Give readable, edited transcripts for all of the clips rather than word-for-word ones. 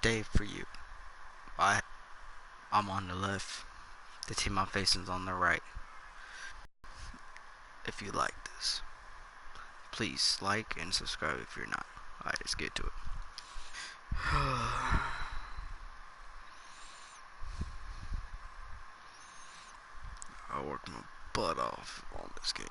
day for you. I'm on the left. The team I'm facing is on the right. If you like this, please like and subscribe if you're not. Alright, let's get to it. I worked my butt off on this game.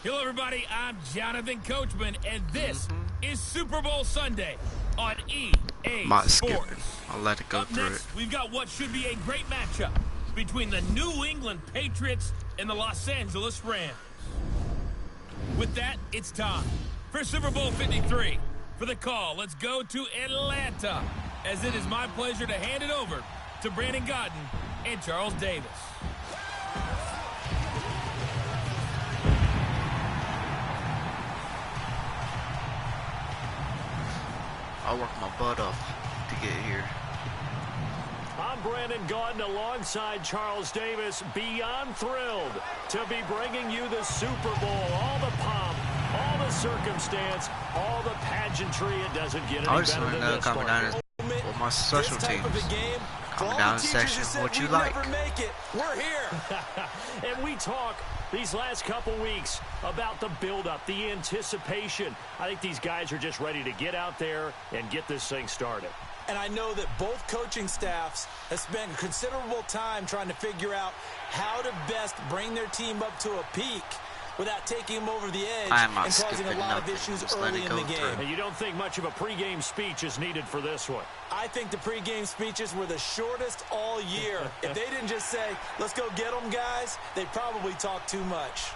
Hello, everybody. I'm Jonathan Coachman, and this is Super Bowl Sunday on EA Sports. I'll let it go Up through next, it. we've got what should be a great matchup between the New England Patriots and the Los Angeles Rams. With that, it's time for Super Bowl 53. For the call, let's go to Atlanta, as it is my pleasure to hand it over to Brandon Godden and Charles Davis. I worked my butt off to get here. I'm Brandon Gaudin alongside Charles Davis. Beyond thrilled to be bringing you the Super Bowl. All the pomp, all the circumstance, all the pageantry. It doesn't get any better than this coming down with my special teams. Coming down the section, what you like. We're here. And we talk these last couple weeks about the build-up, the anticipation. I think these guys are just ready to get out there and get this thing started. And I know that both coaching staffs have spent considerable time trying to figure out how to best bring their team up to a peak without taking them over the edge and causing a lot of issues early in the game. And you don't think much of a pregame speech is needed for this one? I think the pregame speeches were the shortest all year. If they didn't just say, let's go get them, guys, they probably talked too much.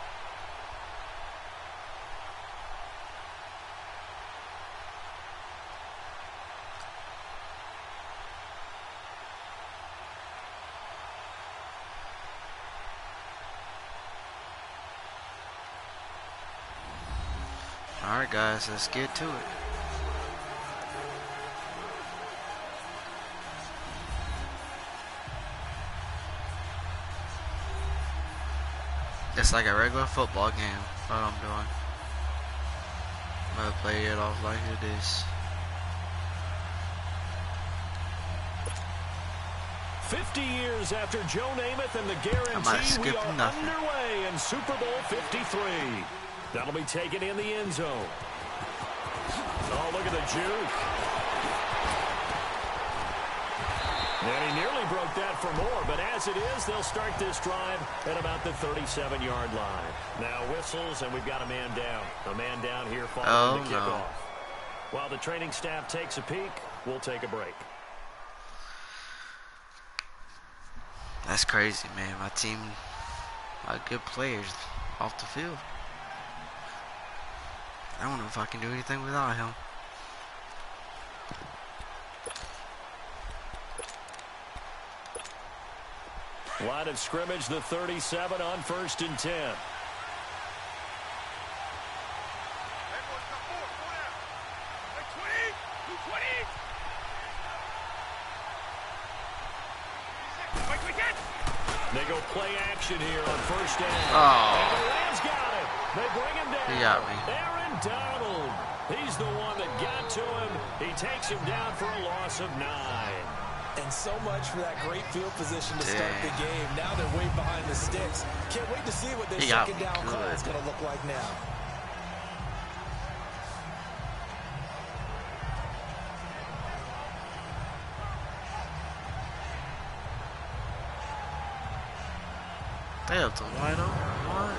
Alright guys, let's get to it. It's like a regular football game, what I'm doing. I'm gonna play it off like it is. 50 years after Joe Namath and the guarantee, we are underway in Super Bowl 53. That'll be taken in the end zone. Oh, look at the juke. And he nearly broke that for more, but as it is, they'll start this drive at about the 37-yard line. Now whistles, and we've got a man down. A man down here following the kickoff. While the training staff takes a peek, we'll take a break. That's crazy, man. My team, good players off the field. I don't know if I can do anything without him. Line of scrimmage, the 37 on 1st and 10. They go play action here on 1st down. Oh. And the Rams got it. They bring him down. He got me. Aaron Donald. He's the one that got to him. He takes him down for a loss of 9. And so much for that great field position to start the game. Now they're way behind the sticks. Can't wait to see what their second down call is going to look like now. They have to wide open. What?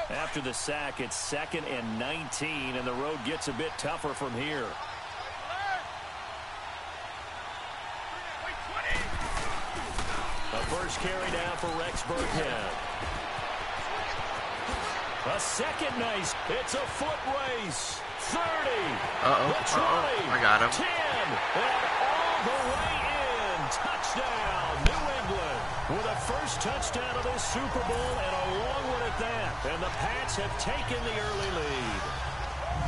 After the sack, it's 2nd and 19, and the road gets a bit tougher from here. A first carry down for Rex Burkhead. A second nice. It's a foot race. I got him. 10, and all the way in. Touchdown, New England. With a first touchdown of this Super Bowl and a long one at that. And the Pats have taken the early lead.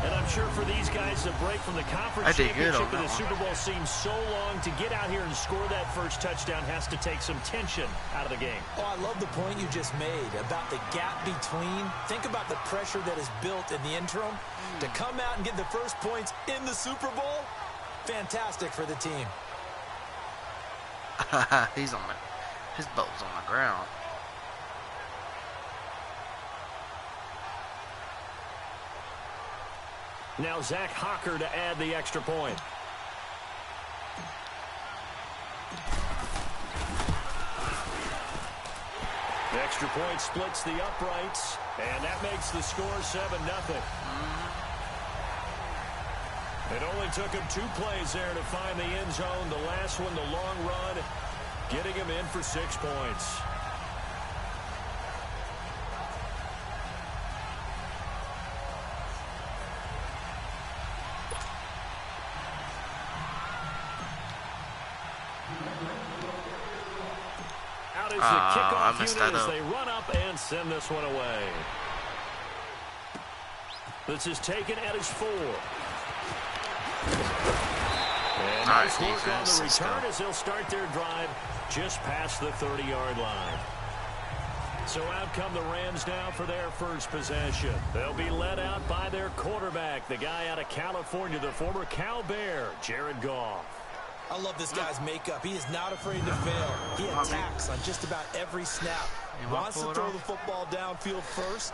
And I'm sure for these guys, the break from the conference championship to the Super Bowl seems so long. To get out here and score that first touchdown has to take some tension out of the game. Oh, I love the point you just made about the gap between. Think about the pressure that is built in the interim. To come out and get the first points in the Super Bowl, fantastic for the team. His boat's on the ground. Now Zach Hocker to add the extra point. The extra point splits the uprights, and that makes the score 7-0. It only took him 2 plays there to find the end zone. The last one, the long run, getting him in for 6 points. Out is the kickoff unit as they run up and send this one away. This is taken at his 4. And nice work on the return as they'll start their drive just past the 30-yard line. So out come the Rams now for their first possession. They'll be led out by their quarterback, the guy out of California, the former Cal Bear, Jared Goff. I love this guy's makeup. He is not afraid to fail. He attacks on just about every snap. Wants to throw the football downfield first.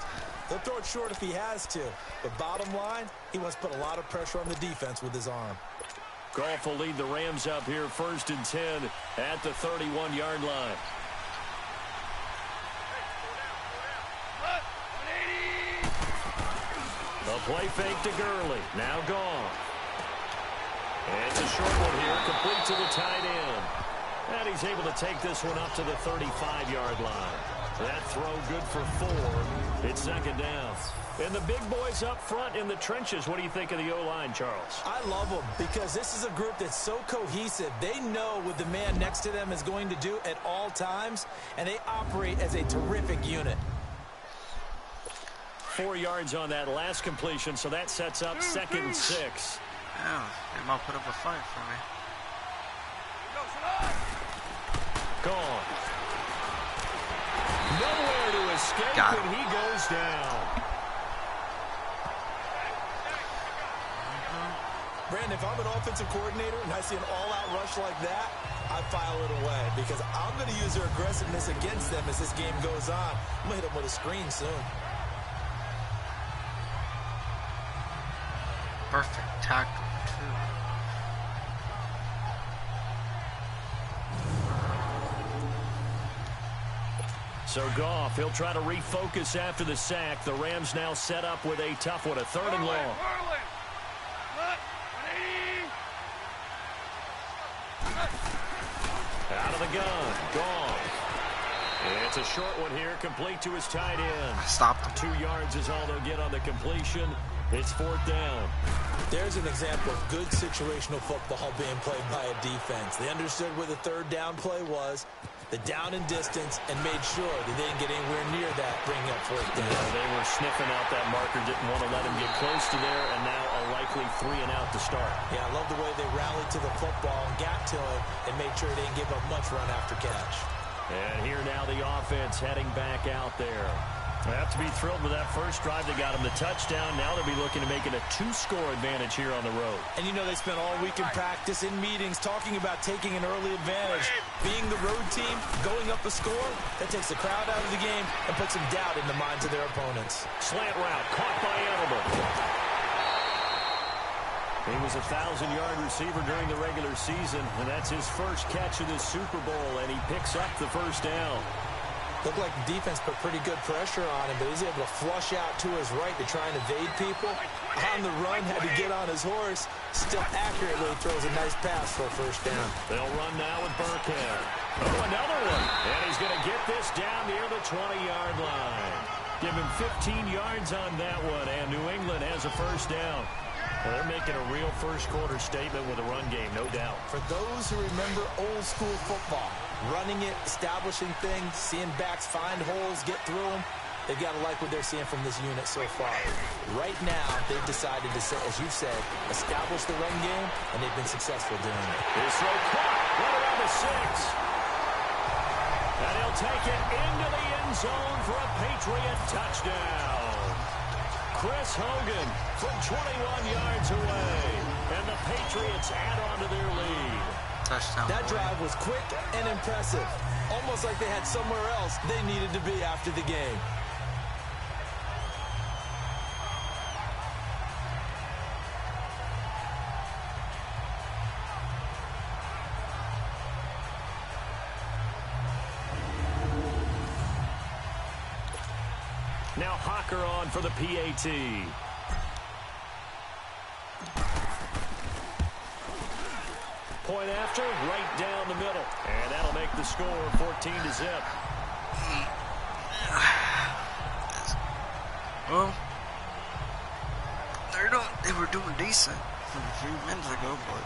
He'll throw it short if he has to. But bottom line, he wants to put a lot of pressure on the defense with his arm. Goff will lead the Rams up here 1st and 10 at the 31-yard line. The play fake to Gurley. Now Goff. And it's a short one here, complete to the tight end. And he's able to take this one up to the 35-yard line. That throw good for 4. It's 2nd down. And the big boys up front in the trenches. What do you think of the O-line, Charles? I love them because this is a group that's so cohesive. They know what the man next to them is going to do at all times, and they operate as a terrific unit. 4 yards on that last completion, so that sets up 2nd and 6. Yeah, they might put up a fight for me. Gone. Nowhere to escape, and he goes down. Brandon, if I'm an offensive coordinator and I see an all-out rush like that, I file it away because I'm going to use their aggressiveness against them as this game goes on. I'm going to hit them with a screen soon. Perfect tackle, too. So Goff, he'll try to refocus after the sack. The Rams now set up with a tough one, a 3rd and long. Out of the gun, Goff. It's a short one here, complete to his tight end. Stopped. 2 yards is all they'll get on the completion. It's 4th down. There's an example of good situational football being played by a defense. They understood where the 3rd down play was, the down and distance, and made sure that they didn't get anywhere near that, bringing up 4th down. Yeah, they were sniffing out that marker, didn't want to let him get close to there, and now a likely 3 and out to start. Yeah, I love the way they rallied to the football and got to it and made sure they didn't give up much run after catch. And here now the offense heading back out there. They have to be thrilled with that first drive. They got him the touchdown. Now they'll be looking to make it a 2-score advantage here on the road. And you know they spent all week in practice, in meetings, talking about taking an early advantage. Being the road team, going up a score, that takes the crowd out of the game and puts some doubt in the minds of their opponents. Slant route caught by Edelman. He was a 1,000-yard receiver during the regular season, and that's his first catch of this Super Bowl, and he picks up the first down. Looked like the defense put pretty good pressure on him, but he's able to flush out to his right to try and evade people. On the run, had to get on his horse. Still accurately throws a nice pass for a first down. They'll run now with Burkhead. Oh, another one. And he's going to get this down near the 20-yard line. Give him 15 yards on that one, and New England has a first down. Well, they're making a real first-quarter statement with a run game, no doubt. For those who remember old-school football, running it, establishing things, seeing backs find holes, get through them, they've got to like what they're seeing from this unit so far. Right now, they've decided to, as you've said, establish the run game, and they've been successful doing it. This throw caught right around the 6. And he'll take it into the end zone for a Patriot touchdown. Chris Hogan from 21 yards away. And the Patriots add on to their lead. Touchdown. That drive was quick and impressive. Almost like they had somewhere else they needed to be after the game. Now Hawker on for the PAT. Point after, right down the middle. And that'll make the score 14-0. Well, they were doing decent a few minutes ago, but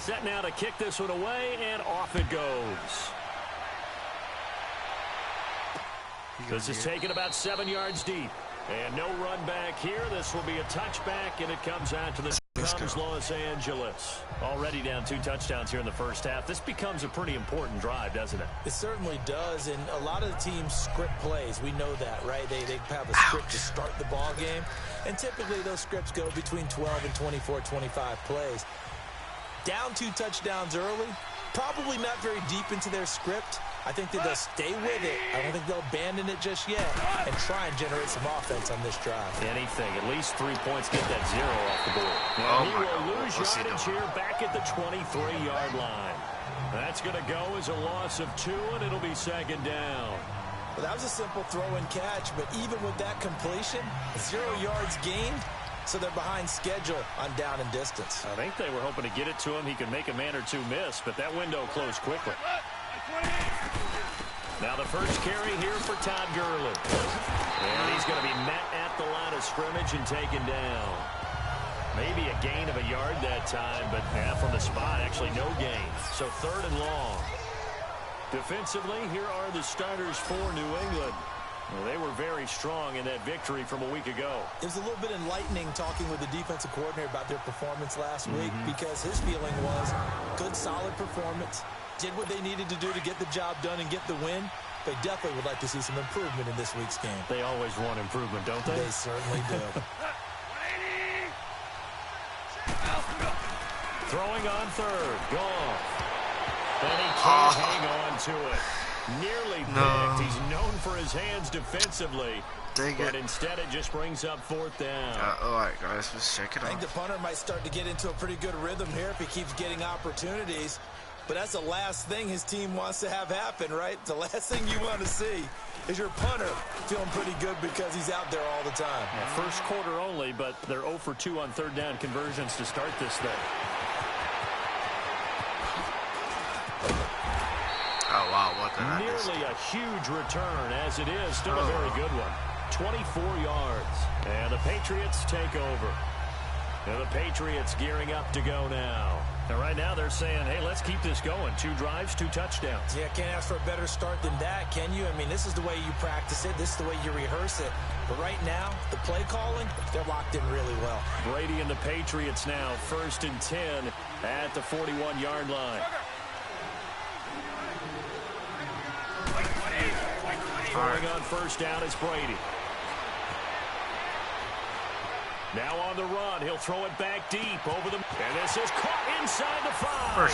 set now to kick this one away, and off it goes. This is taken about 7 yards deep. And no run back here. This will be a touchback, and it comes out to the Los Angeles. Already down 2 touchdowns here in the first half. This becomes a pretty important drive, doesn't it? It certainly does, and a lot of the teams script plays. We know that, right? They have a script to start the ball game, and typically those scripts go between 12 and 24, 25 plays. Down 2 touchdowns early, probably not very deep into their script. I think that they'll stay with it. I don't think they'll abandon it just yet and try and generate some offense on this drive. Anything. At least 3 points. Get that 0 off the board. Now he will lose yardage here back at the 23-yard line. That's going to go as a loss of 2, and it'll be second down. Well, that was a simple throw and catch, but even with that completion, 0 yards gained, so they're behind schedule on down and distance. I think they were hoping to get it to him. He could make a man or 2 miss, but that window closed quickly. Now the first carry here for Todd Gurley. And he's going to be met at the line of scrimmage and taken down. Maybe a gain of a yard that time, but from the spot, actually no gain. So 3rd and long. Defensively, here are the starters for New England. Well, they were very strong in that victory from a week ago. It was a little bit enlightening talking with the defensive coordinator about their performance last week, because his feeling was good, solid performance. Did what they needed to do to get the job done and get the win. They definitely would like to see some improvement in this week's game. They always want improvement, don't they? They certainly do. Throwing on 3rd. Gone. And he can't hang on to it. Nearly picked. He's known for his hands defensively. But instead it just brings up 4th down. All right, guys, let's check it out. I think the punter might start to get into a pretty good rhythm here if he keeps getting opportunities. But that's the last thing his team wants to have happen, right? The last thing you want to see is your punter feeling pretty good because he's out there all the time. Yeah, first quarter only, but they're 0 for 2 on 3rd down conversions to start this thing. Oh, wow, what did I miss? Nearly a huge return, as it is. Still a very good one. 24 yards. And the Patriots take over. And the Patriots gearing up to go now. And right now they're saying, hey, let's keep this going. 2 drives, 2 touchdowns. Yeah, can't ask for a better start than that, can you? I mean, this is the way you practice it. This is the way you rehearse it. But right now, the play calling, they're locked in really well. Brady and the Patriots now 1st and 10 at the 41-yard line. Throwing on 1st down is Brady. Now on the run, he'll throw it back deep over the... And this is caught inside the 5.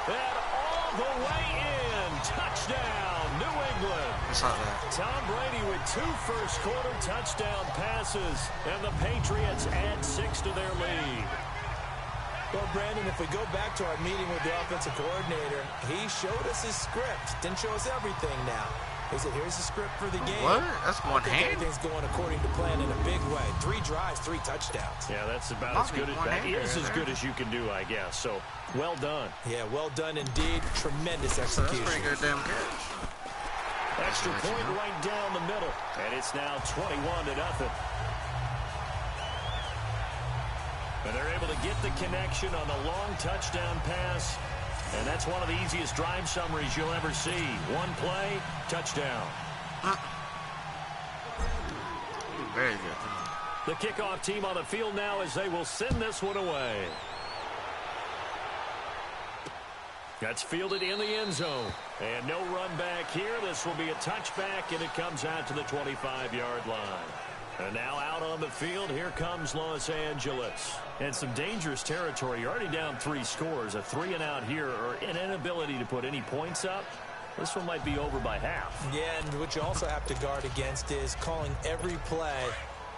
And all the way in. Touchdown, New England. Tom Brady with 2 first-quarter touchdown passes. And the Patriots add 6 to their lead. Well, Brandon, if we go back to our meeting with the offensive coordinator, he showed us his script. Didn't show us everything now. He said, here's the script for the game. What? That's one hand? Everything's going according to plan in a big way. 3 drives, 3 touchdowns. Yeah, that's about as good as that is as good as you can do, I guess. So, well done. Yeah, well done indeed. Tremendous execution. That's pretty good damn catch. Extra point right down the middle. And it's now 21-0. And they're able to get the connection on the long touchdown pass. And that's one of the easiest drive summaries you'll ever see. One play, touchdown. Very good. The kickoff team on the field now as they will send this one away. That's fielded in the end zone. And no run back here. This will be a touchback, and it comes out to the 25-yard line. And now out on the field, here comes Los Angeles. And some dangerous territory. You're already down 3 scores. A 3-and-out here, or an inability to put any points up. This one might be over by half. Yeah, and what you also have to guard against is calling every play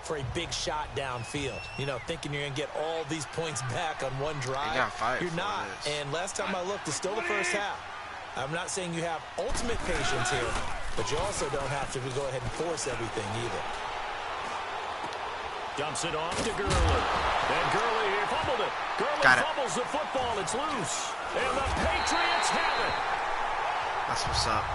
for a big shot downfield. You know, thinking you're going to get all these points back on one drive. You're not. And last time I looked, it's still the first half. I'm not saying you have ultimate patience here, but you also don't have to go ahead and force everything either. Dumps it off to Gurley. And Gurley here fumbled it. Gurley fumbles the football. It's loose. And the Patriots have it. That's what's up.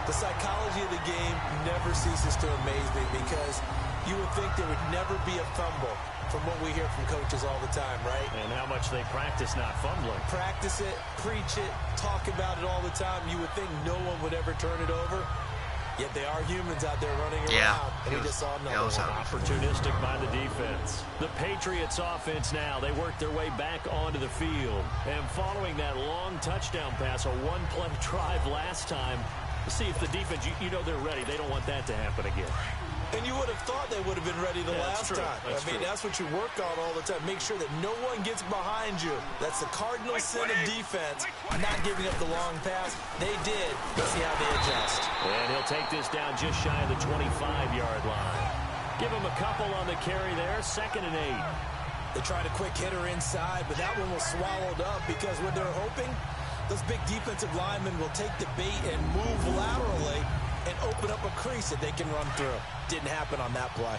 The psychology of the game never ceases to amaze me because you would think there would never be a fumble from what we hear from coaches all the time, right? And how much they practice not fumbling. Practice it, preach it, talk about it all the time. You would think no one would ever turn it over. Yet they are humans out there running around. And we just saw another one. Opportunistic by the defense. The Patriots offense now. They work their way back onto the field. And following that long touchdown pass, a one-play drive last time, see if the defense, you know they're ready. They don't want that to happen again. And you would have thought they would have been ready the last time. That's what you work on all the time. Make sure that no one gets behind you. That's the cardinal sin of defense, not giving up the long pass. They did. Let's see how they adjust. And he'll take this down just shy of the 25-yard line. Give him a couple on the carry there. 2nd and 8. They tried a quick hitter inside, but that one was swallowed up because what they're hoping, those big defensive linemen will take the bait and move laterally and open up a crease that they can run through. Didn't happen on that play.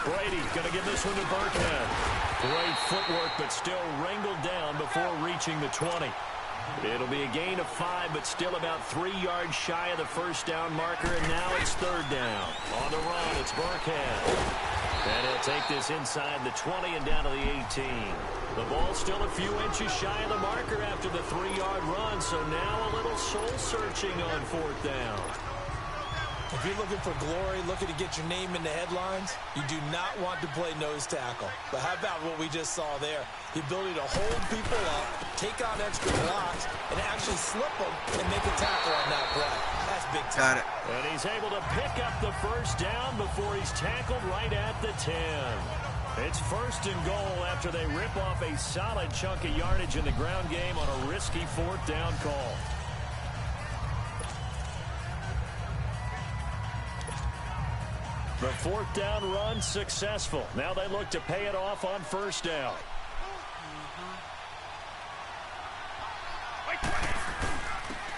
Brady going to give this one to Burkhead. Great footwork, but still wrangled down before reaching the 20. It'll be a gain of 5, but still about 3 yards shy of the first down marker, and now it's 3rd down. On the run, it's Burkhead. And he'll take this inside the 20 and down to the 18. The ball's still a few inches shy of the marker after the 3-yard run, so now a little soul-searching on 4th down. If you're looking for glory, looking to get your name in the headlines, you do not want to play nose tackle. But how about what we just saw there? The ability to hold people up, take on extra blocks, and actually slip them and make a tackle on that play. That's big time. Got it. And he's able to pick up the first down before he's tackled right at the 10. It's 1st and goal after they rip off a solid chunk of yardage in the ground game on a risky 4th down call. The 4th down run successful. Now they look to pay it off on 1st down.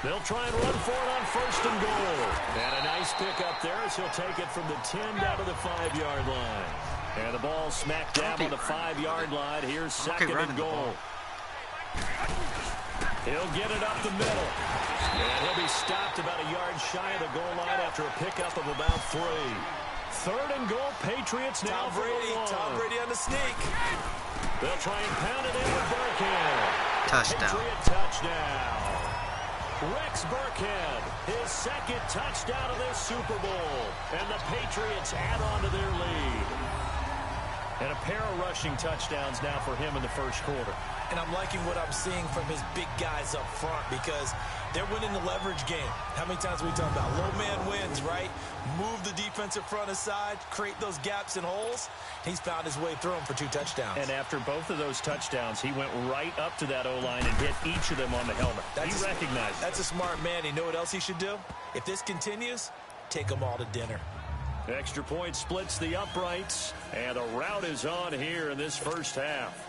They'll try and run for it on 1st and goal. And a nice pickup there as he'll take it from the 10 down to the 5-yard line. And the ball smacked down on the 5-yard line. Here's 2nd and goal. He'll get it up the middle. And he'll be stopped about a yard shy of the goal line after a pickup of about 3. 3rd and goal, Patriots now. Tom Brady on the sneak. They'll try and pound it in with Burkhead. Touchdown. Patriot touchdown. Rex Burkhead, his 2nd touchdown of this Super Bowl. And the Patriots add on to their lead. And a pair of rushing touchdowns now for him in the 1st quarter. And I'm liking what I'm seeing from his big guys up front because they're winning the leverage game. How many times we talk about low man wins, right? Move the defensive front aside, create those gaps and holes. He's found his way through them for 2 touchdowns. And after both of those touchdowns, he went right up to that O-line and hit each of them on the helmet. He recognized it. That's a smart man. You know what else he should do? If this continues, take them all to dinner. Extra point splits the uprights, and the route is on here in this 1st half.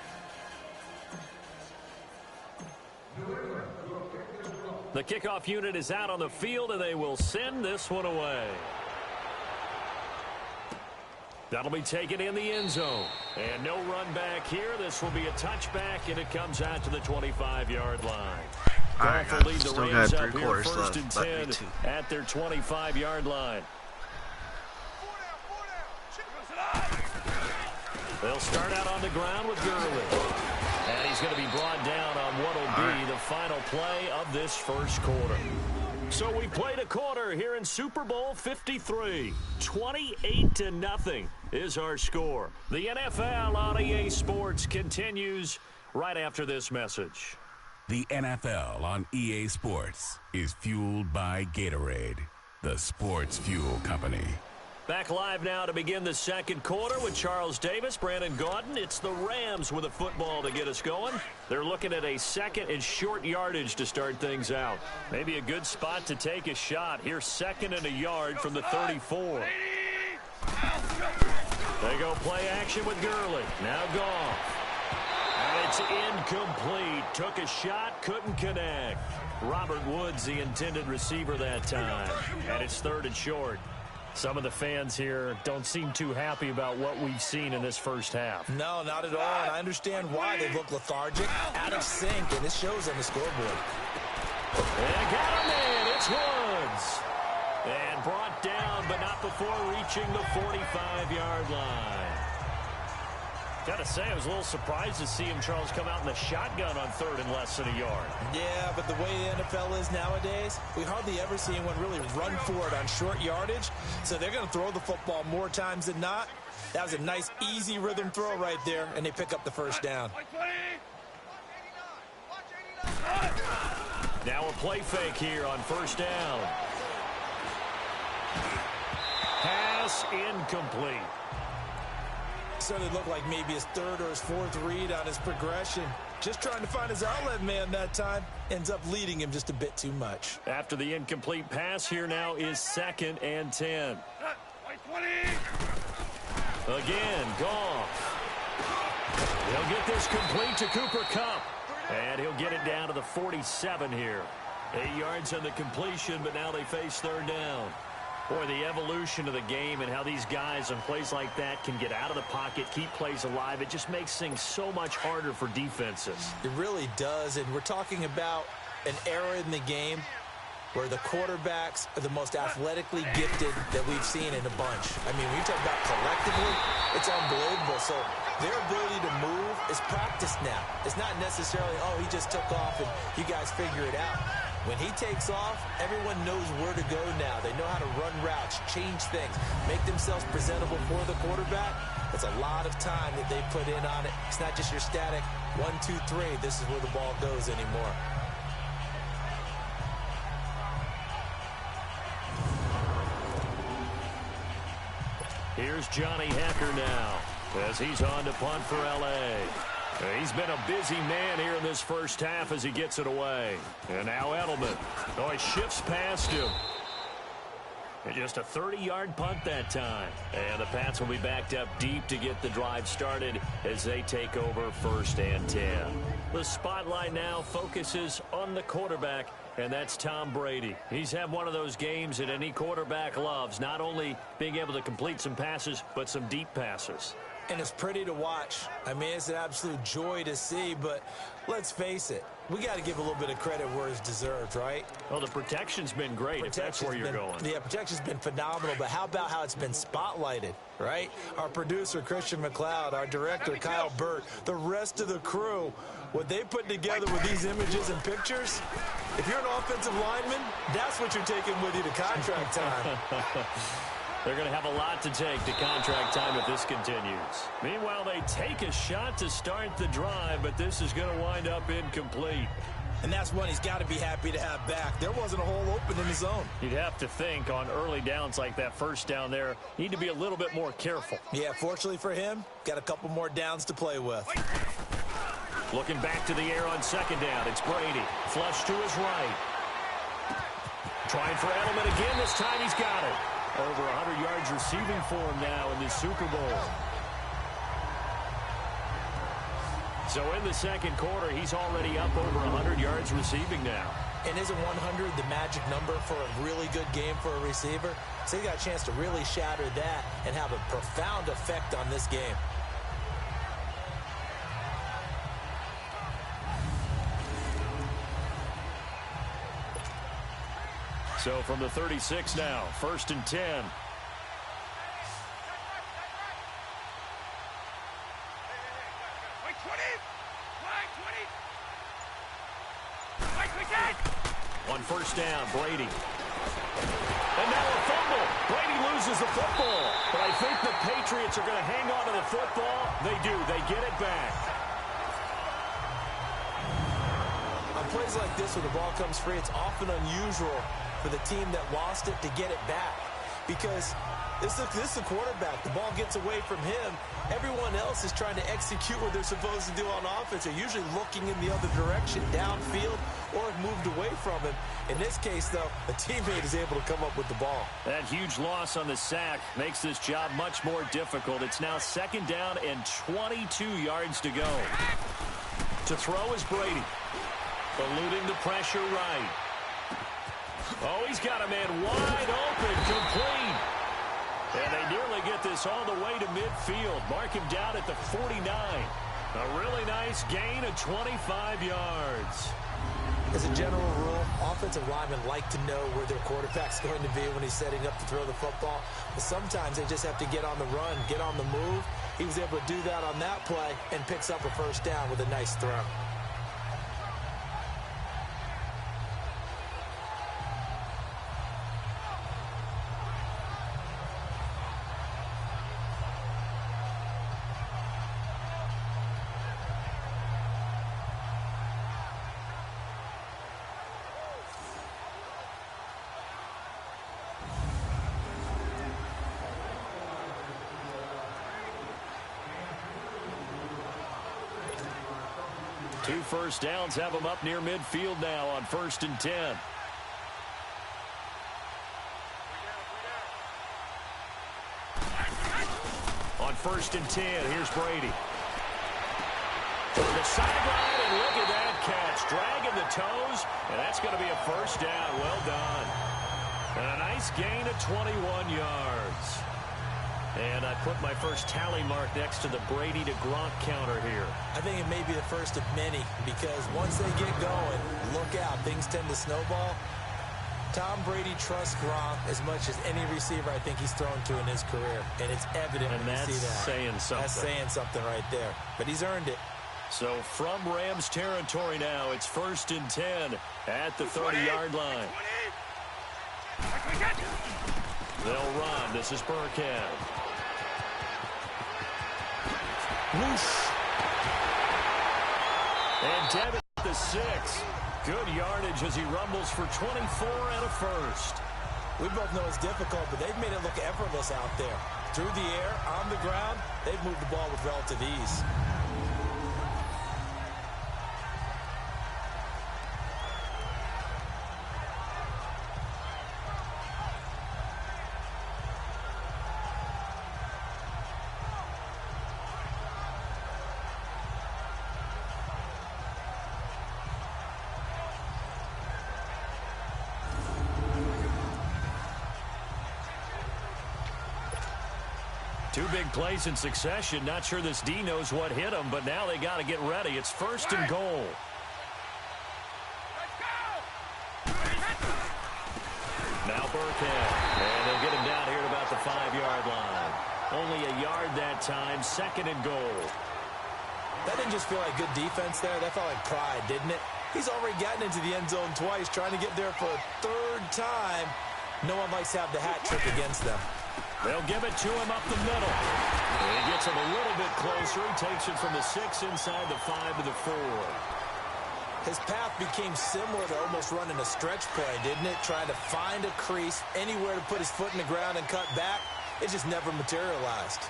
The kickoff unit is out on the field, and they will send this one away. That'll be taken in the end zone. And no run back here. This will be a touchback, and it comes out to the 25-yard line. Alright, Golf will lead the still Rams got up 3 here quarters first left. and 10 at their 25-yard line. They'll start out on the ground with Gurley. And he's going to be brought down on what will be the final play of this first quarter. So we played a quarter here in Super Bowl 53. 28-0 is our score. The NFL on EA Sports continues right after this message. The NFL on EA Sports is fueled by Gatorade, the sports fuel company. Back live now to begin the second quarter with Charles Davis, Brandon Gaudin. It's the Rams with a football to get us going. They're looking at a second and short yardage to start things out. Maybe a good spot to take a shot. Here's second and a yard from the 34. They go play action with Gurley. Now Goff. And it's incomplete. Took a shot, couldn't connect. Robert Woods, the intended receiver that time. And it's third and short. Some of the fans here don't seem too happy about what we've seen in this first half. No, not at all, and I understand why they look lethargic, out of sync, and this shows on the scoreboard. And got him in. It's Woods. And brought down, but not before reaching the 45-yard line. Got to say, I was a little surprised to see him, Charles, come out in the shotgun on third and less than a yard. Yeah, but the way the NFL is nowadays, we hardly ever see anyone really run for it on short yardage. So they're going to throw the football more times than not. That was a nice, easy rhythm throw right there, and they pick up the first down. Now a play fake here on first down. Pass incomplete. Certainly looked like maybe his third or his fourth read on his progression. Just trying to find his outlet man that time. Ends up leading him just a bit too much. After the incomplete pass, here now is second and 10. Again, Goff. He'll get this complete to Cooper Kupp. And he'll get it down to the 47 here. 8 yards on the completion, but now they face third down. Boy, the evolution of the game and how these guys on plays like that can get out of the pocket, keep plays alive, it just makes things so much harder for defenses. It really does, and we're talking about an era in the game where the quarterbacks are the most athletically gifted that we've seen in a bunch. I mean, when you talk about collectively, it's unbelievable. So their ability to move is practiced now. It's not necessarily, oh, he just took off and you guys figure it out. When he takes off, everyone knows where to go now. They know how to run routes, change things, make themselves presentable for the quarterback. It's a lot of time that they put in on it. It's not just your static 1, 2, 3. This is where the ball goes anymore. Here's Johnny Hecker now as he's on to punt for L.A. He's been a busy man here in this first half as he gets it away. And now Edelman. Oh, he shifts past him. And just a 30-yard punt that time. And the Pats will be backed up deep to get the drive started as they take over first and 10. The spotlight now focuses on the quarterback, and that's Tom Brady. He's had one of those games that any quarterback loves, not only being able to complete some passes, but some deep passes. And it's pretty to watch. I mean, it's an absolute joy to see, but let's face it. We got to give a little bit of credit where it's deserved, right? Well, the protection's been great, if that's where you're going. Yeah, protection's been phenomenal, but how about how it's been spotlighted, right? Our producer, Christian McLeod, our director, Kyle Burt, the rest of the crew, what they put together with these images and pictures, if you're an offensive lineman, that's what you're taking with you to contract time. They're going to have a lot to take to contract time if this continues. Meanwhile, they take a shot to start the drive, but this is going to wind up incomplete. And that's one he's got to be happy to have back. There wasn't a hole open in the zone. You'd have to think on early downs like that first down there, need to be a little bit more careful. Yeah, fortunately for him, got a couple more downs to play with. Looking back to the air on second down, it's Brady. Flush to his right. Trying for Edelman again. This time he's got it. Over 100 yards receiving for him now in the Super Bowl. So in the second quarter, he's already up over 100 yards receiving now. And isn't 100 the magic number for a really good game for a receiver? So he got a chance to really shatter that and have a profound effect on this game. So from the 36 now, 1st and 10. On 1st down, Brady. And now a fumble. Brady loses the football. But I think the Patriots are going to hang on to the football. They do. They get it back. On plays like this where the ball comes free, it's often unusual for the team that lost it to get it back. Because this is the quarterback. The ball gets away from him. Everyone else is trying to execute what they're supposed to do on offense. They're usually looking in the other direction, downfield, or have moved away from him. In this case, though, a teammate is able to come up with the ball. That huge loss on the sack makes this job much more difficult. It's now 2nd down and 22 yards to go. To throw is Brady. Eluding the pressure right. Oh, he's got a man wide open, complete. And they nearly get this all the way to midfield. Mark him down at the 49. A really nice gain of 25 yards. As a general rule, offensive linemen like to know where their quarterback's going to be when he's setting up to throw the football. But sometimes they just have to get on the run, get on the move. He was able to do that on that play and picks up a 1st down with a nice throw. Two 1st downs have them up near midfield now on 1st and 10. On 1st and 10, here's Brady. From the sideline, and look at that catch. Dragging the toes, and that's going to be a 1st down. Well done. And a nice gain of 21 yards. And I put my first tally mark next to the Brady to Gronk counter here. I think it may be the first of many because once they get going, look out, things tend to snowball. Tom Brady trusts Gronk as much as any receiver I think he's thrown to in his career. And it's evident when you see that. Saying something. That's saying something right there. But he's earned it. So from Rams territory now, it's 1st and 10 at the 30-yard line. They'll run. This is Burkhead. Whoosh. And Devin at the 6. Good yardage as he rumbles for 24 and a 1st. We both know it's difficult, but they've made it look effortless out there. Through the air, on the ground, they've moved the ball with relative ease. Two big plays in succession. Not sure this D knows what hit him, but now they got to get ready. It's 1st and goal. Now Burkhead. And they'll get him down here at about the 5-yard line. Only a yard that time. 2nd and goal. That didn't just feel like good defense there. That felt like pride, didn't it? He's already gotten into the end zone twice, trying to get there for a 3rd time. No one likes to have the hat trick against them. They'll give it to him up the middle. And he gets him a little bit closer. He takes it from the 6 inside the 5 to the 4. His path became similar to almost running a stretch play, didn't it? Trying to find a crease, anywhere to put his foot in the ground and cut back. It just never materialized.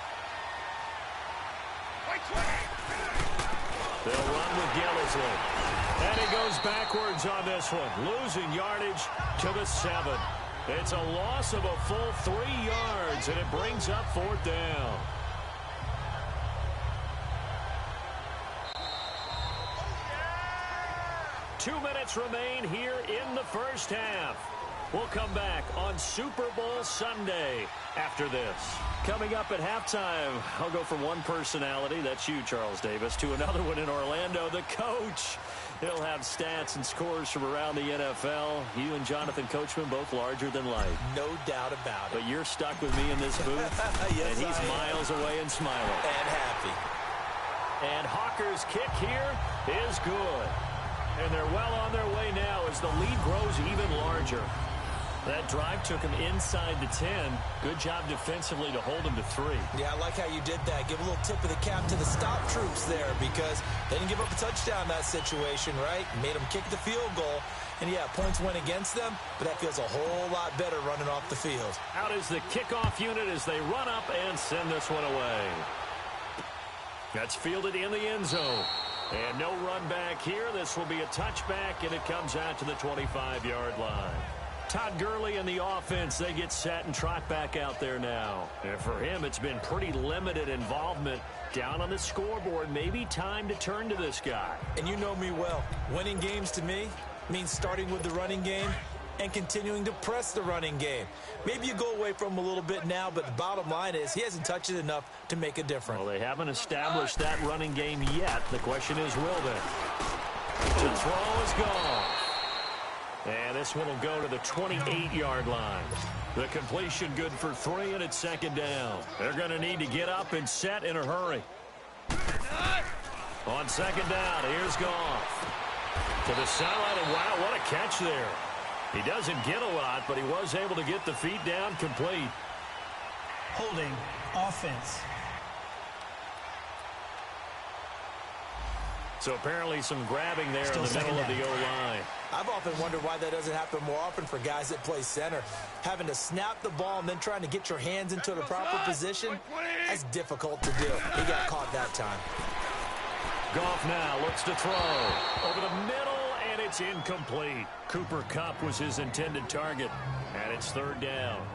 They'll run with Gillisley. And he goes backwards on this one. Losing yardage to the 7. It's a loss of a full 3 yards, and it brings up 4th down. 2 minutes remain here in the first half. We'll come back on Super Bowl Sunday after this. Coming up at halftime, I'll go from one personality, that's you, Charles Davis, to another one in Orlando, the coach. He'll have stats and scores from around the NFL. You and Jonathan Coachman both larger than life. No doubt about it. But you're stuck with me in this booth, yes, and he's miles away and smiling. And happy. And Hawker's kick here is good. And they're well on their way now as the lead grows even larger. That drive took him inside the 10. Good job defensively to hold him to 3. Yeah, I like how you did that. Give a little tip of the cap to the stop troops there because they didn't give up a touchdown in that situation, right? Made them kick the field goal. And, yeah, points went against them, but that feels a whole lot better running off the field. Out is the kickoff unit as they run up and send this one away. That's fielded in the end zone. And no run back here. This will be a touchback, and it comes out to the 25-yard line. Todd Gurley and the offense, they get set and trot back out there now. And for him, it's been pretty limited involvement. Down on the scoreboard, maybe time to turn to this guy. And you know me well. Winning games to me means starting with the running game and continuing to press the running game. Maybe you go away from him a little bit now, but the bottom line is he hasn't touched it enough to make a difference. Well, they haven't established that running game yet. The question is, will they? The throw is gone. And this one will go to the 28-yard line. The completion good for 3, and it's second down. They're going to need to get up and set in a hurry. On second down, here's Goff. To the sideline, and wow, what a catch there. He doesn't get a lot, but he was able to get the feet down complete. Holding offense. So apparently some grabbing there in the middle of the O-line. I've often wondered why that doesn't happen more often for guys that play center. Having to snap the ball and then trying to get your hands into the proper position, that's difficult to do. He got caught that time. Goff now looks to throw. Over the middle, and it's incomplete. Cooper Kupp was his intended target, and it's third down.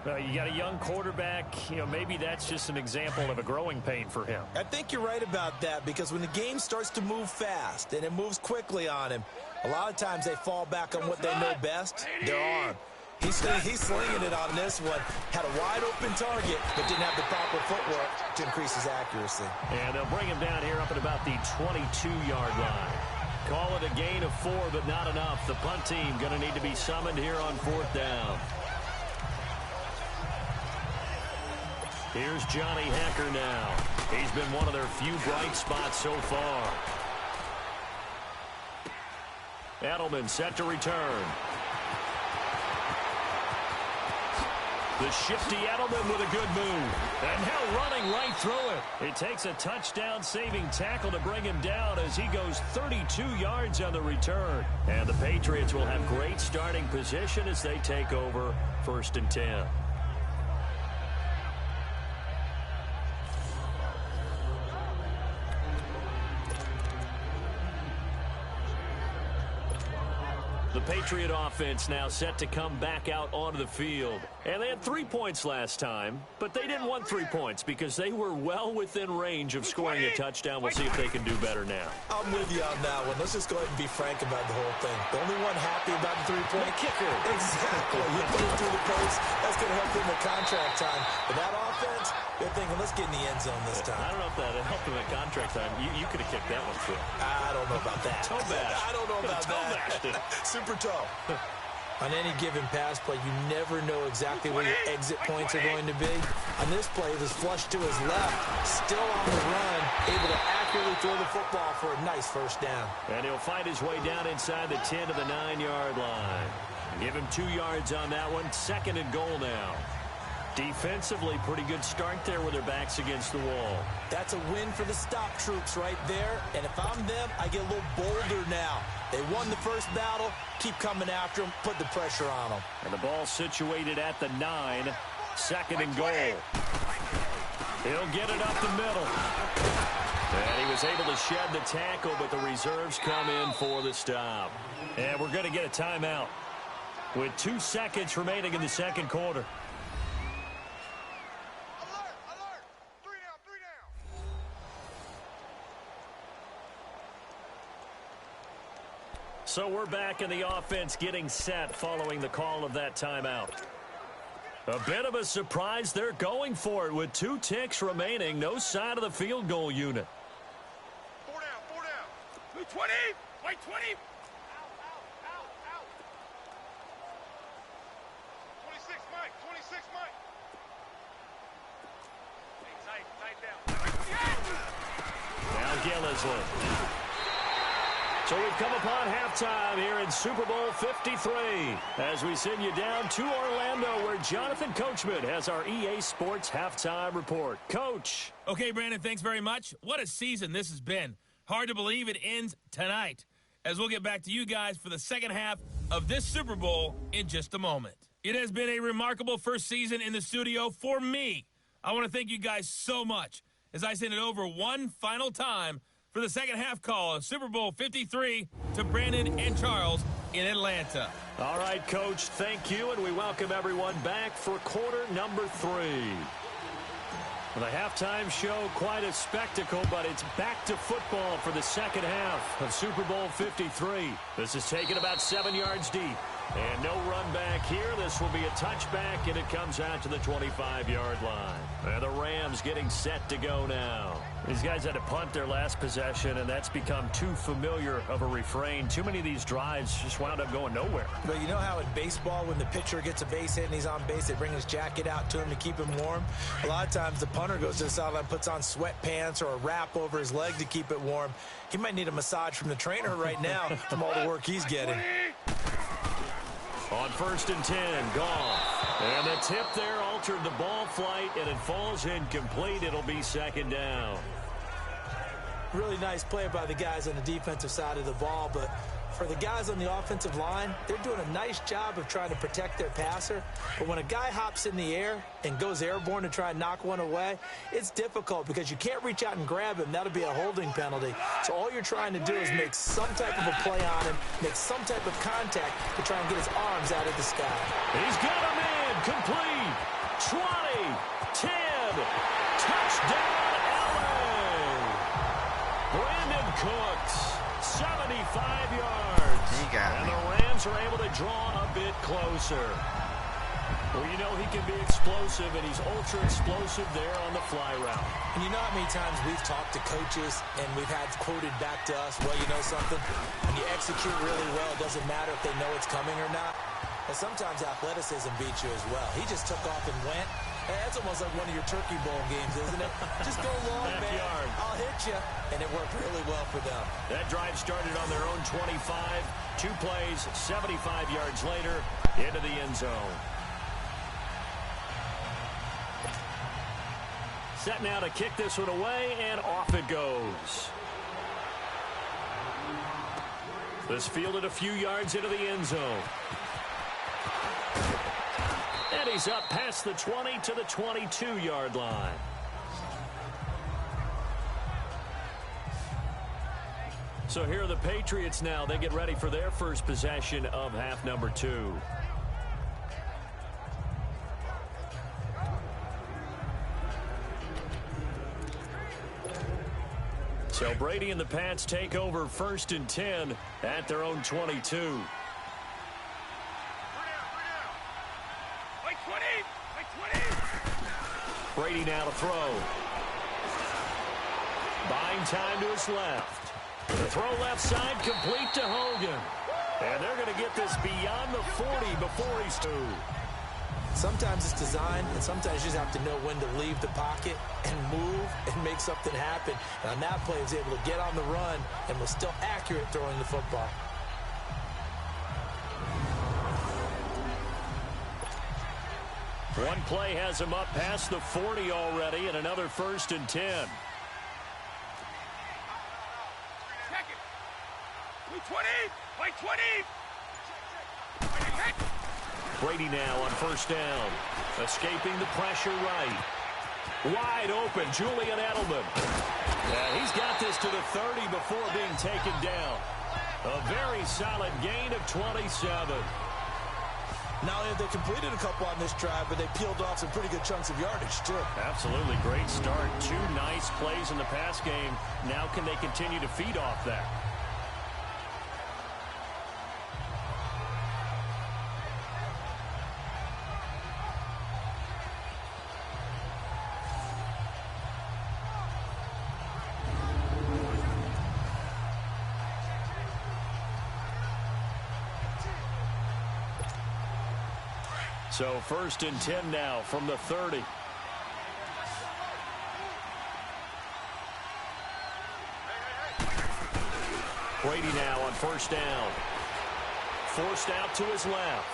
You got a young quarterback, maybe that's just an example of a growing pain for him. I think you're right about that because when the game starts to move fast and it moves quickly on him, a lot of times they fall back on what they know best, their arm. He's slinging it on this one. Had a wide open target, but didn't have the proper footwork to increase his accuracy. And they'll bring him down here up at about the 22-yard line. Call it a gain of 4, but not enough. The punt team going to need to be summoned here on fourth down. Here's Johnny Hacker now. He's been one of their few bright spots so far. Edelman set to return. The shifty Edelman with a good move. And now running right through it. It takes a touchdown-saving tackle to bring him down as he goes 32 yards on the return. And the Patriots will have great starting position as they take over 1st and 10. The Patriot offense now set to come back out onto the field. And they had 3 points last time, but they didn't want 3 points because they were well within range of scoring a touchdown. We'll see if they can do better now. I'm with you on that one. Let's just go ahead and be frank about the whole thing. The only one happy about the 3-point kicker. Exactly. You put it through the post. That's going to help him with contract time. But that offense, they're thinking, let's get in the end zone this time. I don't know if that helped him at contract time. You could have kicked that one through. I don't know about that. Toe bash. I don't know about that. Super toe. On any given pass play, you never know exactly where your exit points are going to be. On this play, it was flushed to his left, still on the run, able to accurately throw the football for a nice first down. And he'll fight his way down inside the 10 to the 9-yard line. Give him 2 yards on that one. 2nd and goal now. Defensively, pretty good start there with their backs against the wall. That's a win for the stop troops right there. And if I'm them, I get a little bolder now. They won the first battle. Keep coming after them. Put the pressure on them. And the ball situated at the 9. 2nd and goal. He'll get it up the middle. And he was able to shed the tackle, but the reserves come in for the stop. And we're going to get a timeout with 2 seconds remaining in the second quarter. So we're back in the offense getting set following the call of that timeout. A bit of a surprise. They're going for it with 2 ticks remaining. No sign of the field goal unit. 4 down. 20. Wait, 20. 26, Mike. 26, Mike. Hey, tight down. Now Gillisley. So we've come upon halftime here in Super Bowl 53 as we send you down to Orlando where Jonathan Coachman has our EA Sports halftime report. Coach. Okay, Brandon, thanks very much. What a season this has been. Hard to believe it ends tonight as we'll get back to you guys for the second half of this Super Bowl in just a moment. It has been a remarkable first season in the studio for me. I want to thank you guys so much as I send it over one final time for the second half call of Super Bowl 53 to Brandon and Charles in Atlanta. All right, Coach, thank you, and we welcome everyone back for quarter number 3. The halftime show, quite a spectacle, but it's back to football for the second half of Super Bowl 53. This is taken about 7 yards deep. And no run back here. This will be a touchback, and it comes out to the 25-yard line. And the Rams getting set to go now. These guys had to punt their last possession, and that's become too familiar of a refrain. Too many of these drives just wound up going nowhere. But you know how in baseball, when the pitcher gets a base hit and he's on base, they bring his jacket out to him to keep him warm? A lot of times the punter goes to the sideline, puts on sweatpants or a wrap over his leg to keep it warm. He might need a massage from the trainer right now from all the work he's getting. On 1st and 10, Goff. And the tip there altered the ball flight, and it falls incomplete. It'll be second down. Really nice play by the guys on the defensive side of the ball, but for the guys on the offensive line, they're doing a nice job of trying to protect their passer. But when a guy hops in the air and goes airborne to try and knock one away, it's difficult because you can't reach out and grab him. That'll be a holding penalty. So all you're trying to do is make some type of a play on him, make some type of contact to try and get his arms out of the sky. He's got a man, complete, 20, 10, touchdown, LA. Brandon Cooks. 75 yards. And the Rams are able to draw a bit closer. Well, you know he can be explosive, and he's ultra-explosive there on the fly route. And you know how many times we've talked to coaches, and we've had quoted back to us, well, you know something? When you execute really well, it doesn't matter if they know it's coming or not. And sometimes athleticism beats you as well. He just took off and went. That's almost like one of your Turkey Bowl games, isn't it? Just go long, man. I'll hit you. And it worked really well for them. That drive started on their own 25. 2 plays, 75 yards later, into the end zone. Set now to kick this one away, and off it goes. This fielded a few yards into the end zone. And he's up past the 20 to the 22-yard line. So here are the Patriots now. They get ready for their first possession of half number 2. So Brady and the Pats take over 1st and 10 at their own 22. Brady now to throw. Buying time to his left. The throw left side complete to Hogan. And they're going to get this beyond the 40 before he's through. Sometimes it's design, and sometimes you just have to know when to leave the pocket and move and make something happen. And on that play, he was able to get on the run and was still accurate throwing the football. One play has him up past the 40 already, and another 1st and 10. Check it. 20. Play 20. Brady now on 1st down. Escaping the pressure right. Wide open, Julian Edelman. And he's got this to the 30 before being taken down. A very solid gain of 27. Not only have they completed a couple on this drive, but they peeled off some pretty good chunks of yardage, too. Absolutely. Great start. 2 nice plays in the pass game. Now can they continue to feed off that? So 1st and 10 now from the 30. Brady now on 1st down. Forced out to his left.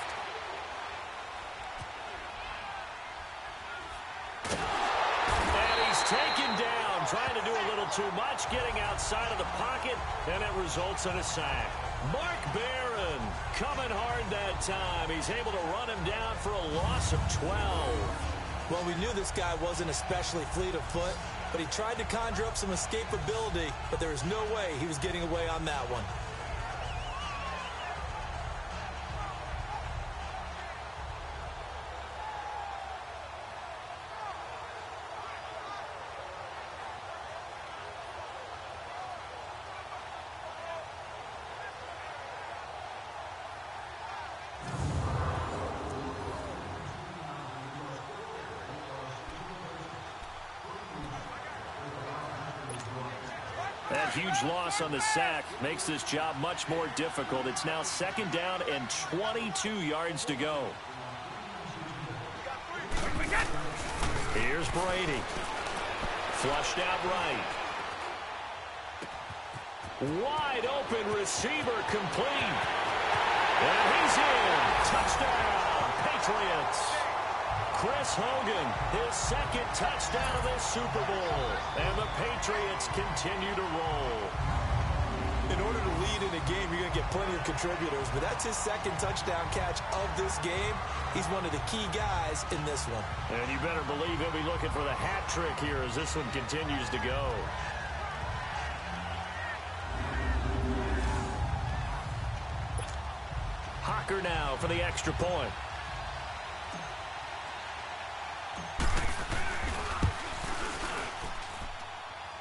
And he's taken down, trying to do a little too much, getting outside of the pocket, and it results in a sack. Mark Barron coming hard that time. He's able to run him down for a loss of 12. Well, we knew this guy wasn't especially fleet of foot, but he tried to conjure up some escapability, but there was no way he was getting away on that one. That huge loss on the sack makes this job much more difficult. It's now 2nd down and 22 yards to go. Here's Brady. Flushed out right. Wide open receiver complete. And he's in. Touchdown, Patriots. Chris Hogan, his 2nd touchdown of this Super Bowl. And the Patriots continue to roll. In order to lead in a game, you're going to get plenty of contributors, but that's his 2nd touchdown catch of this game. He's one of the key guys in this one. And you better believe he'll be looking for the hat trick here as this one continues to go. Hocker now for the extra point.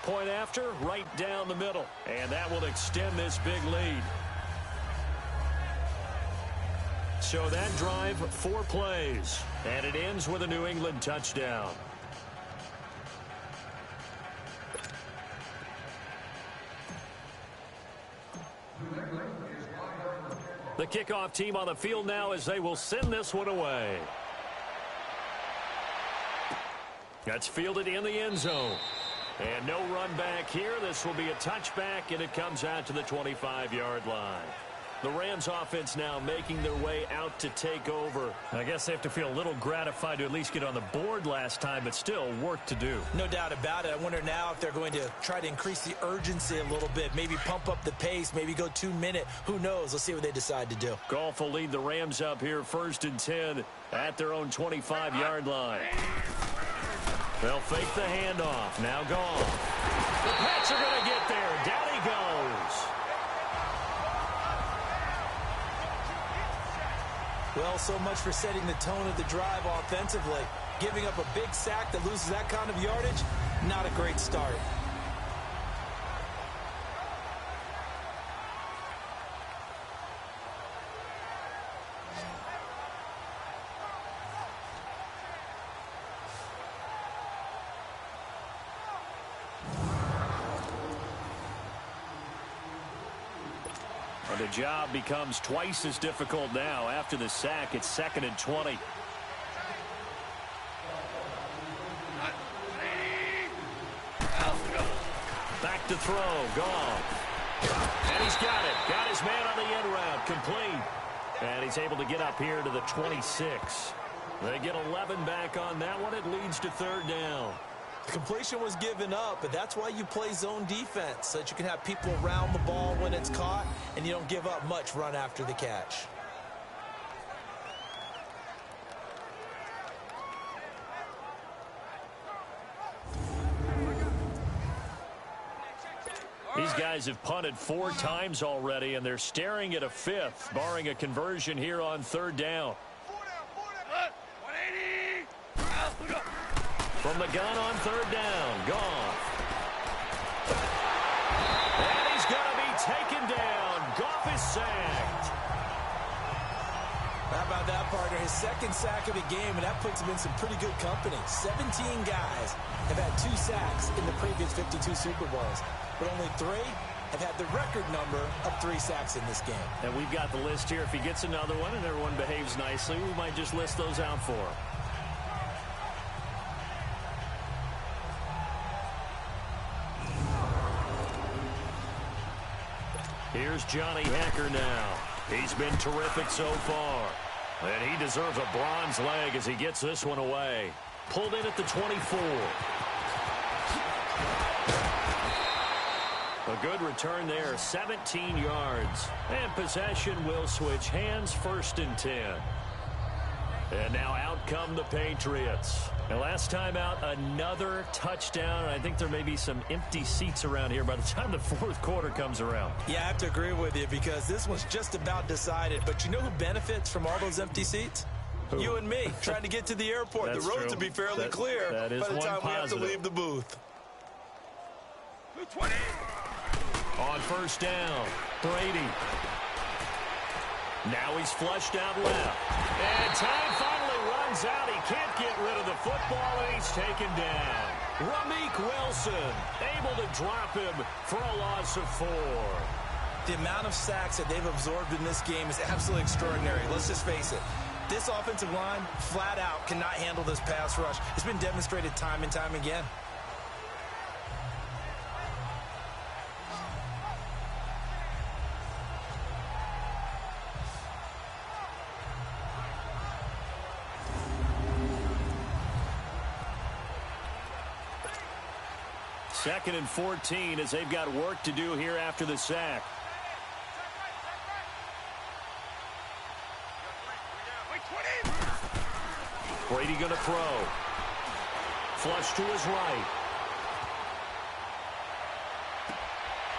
Point after, right down the middle. And that will extend this big lead. So that drive, 4 plays. And it ends with a New England touchdown. The kickoff team on the field now as they will send this one away. That's fielded in the end zone. And no run back here. This will be a touchback, and it comes out to the 25-yard line. The Rams offense now making their way out to take over. I guess they have to feel a little gratified to at least get on the board last time, but still work to do. No doubt about it. I wonder now if they're going to try to increase the urgency a little bit, maybe pump up the pace, maybe go 2-minute. Who knows? Let's see what they decide to do. Goff will lead the Rams up here 1st and 10 at their own 25-yard line. They'll fake the handoff. Now Goff. The Pats are going to get there. Down he goes. Well, so much for setting the tone of the drive offensively. Giving up a big sack that loses that kind of yardage, not a great start. The job becomes twice as difficult now after the sack. It's 2nd and 20. Back to throw. Goff. And he's got it. Got his man on the end route. Complete. And he's able to get up here to the 26. They get 11 back on that one. It leads to 3rd down. Completion was given up, but that's why you play zone defense, so that you can have people around the ball when it's caught, and you don't give up much run after the catch. These guys have punted 4 times already, and they're staring at a 5th, barring a conversion here on 3rd down. From the gun on 3rd down, Goff. And he's going to be taken down. Goff is sacked. How about that, partner? His 2nd sack of the game, and that puts him in some pretty good company. 17 guys have had 2 sacks in the previous 52 Super Bowls, but only 3 have had the record number of 3 sacks in this game. And we've got the list here. If he gets another one and everyone behaves nicely, we might just list those out for him. Here's Johnny Hecker now. He's been terrific so far. And he deserves a bronze leg as he gets this one away. Pulled in at the 24. A good return there, 17 yards. And possession will switch hands, 1st and 10. And now out come the Patriots. And last time out, another touchdown. And I think there may be some empty seats around here by the time the 4th quarter comes around. Yeah, I have to agree with you because this was just about decided. But you know who benefits from all those empty seats? Who? You and me, trying to get to the airport. The roads will be fairly clear by the time we have to leave the booth. 20. On 1st down, Brady. Now he's flushed out left. And time finally runs out. He can't get rid of the football, and he's taken down. Rameek Wilson able to drop him for a loss of 4. The amount of sacks that they've absorbed in this game is absolutely extraordinary. Let's just face it. This offensive line, flat out, cannot handle this pass rush. It's been demonstrated time and time again. Second and 14 as they've got work to do here after the sack. Brady going to throw. Flush to his right.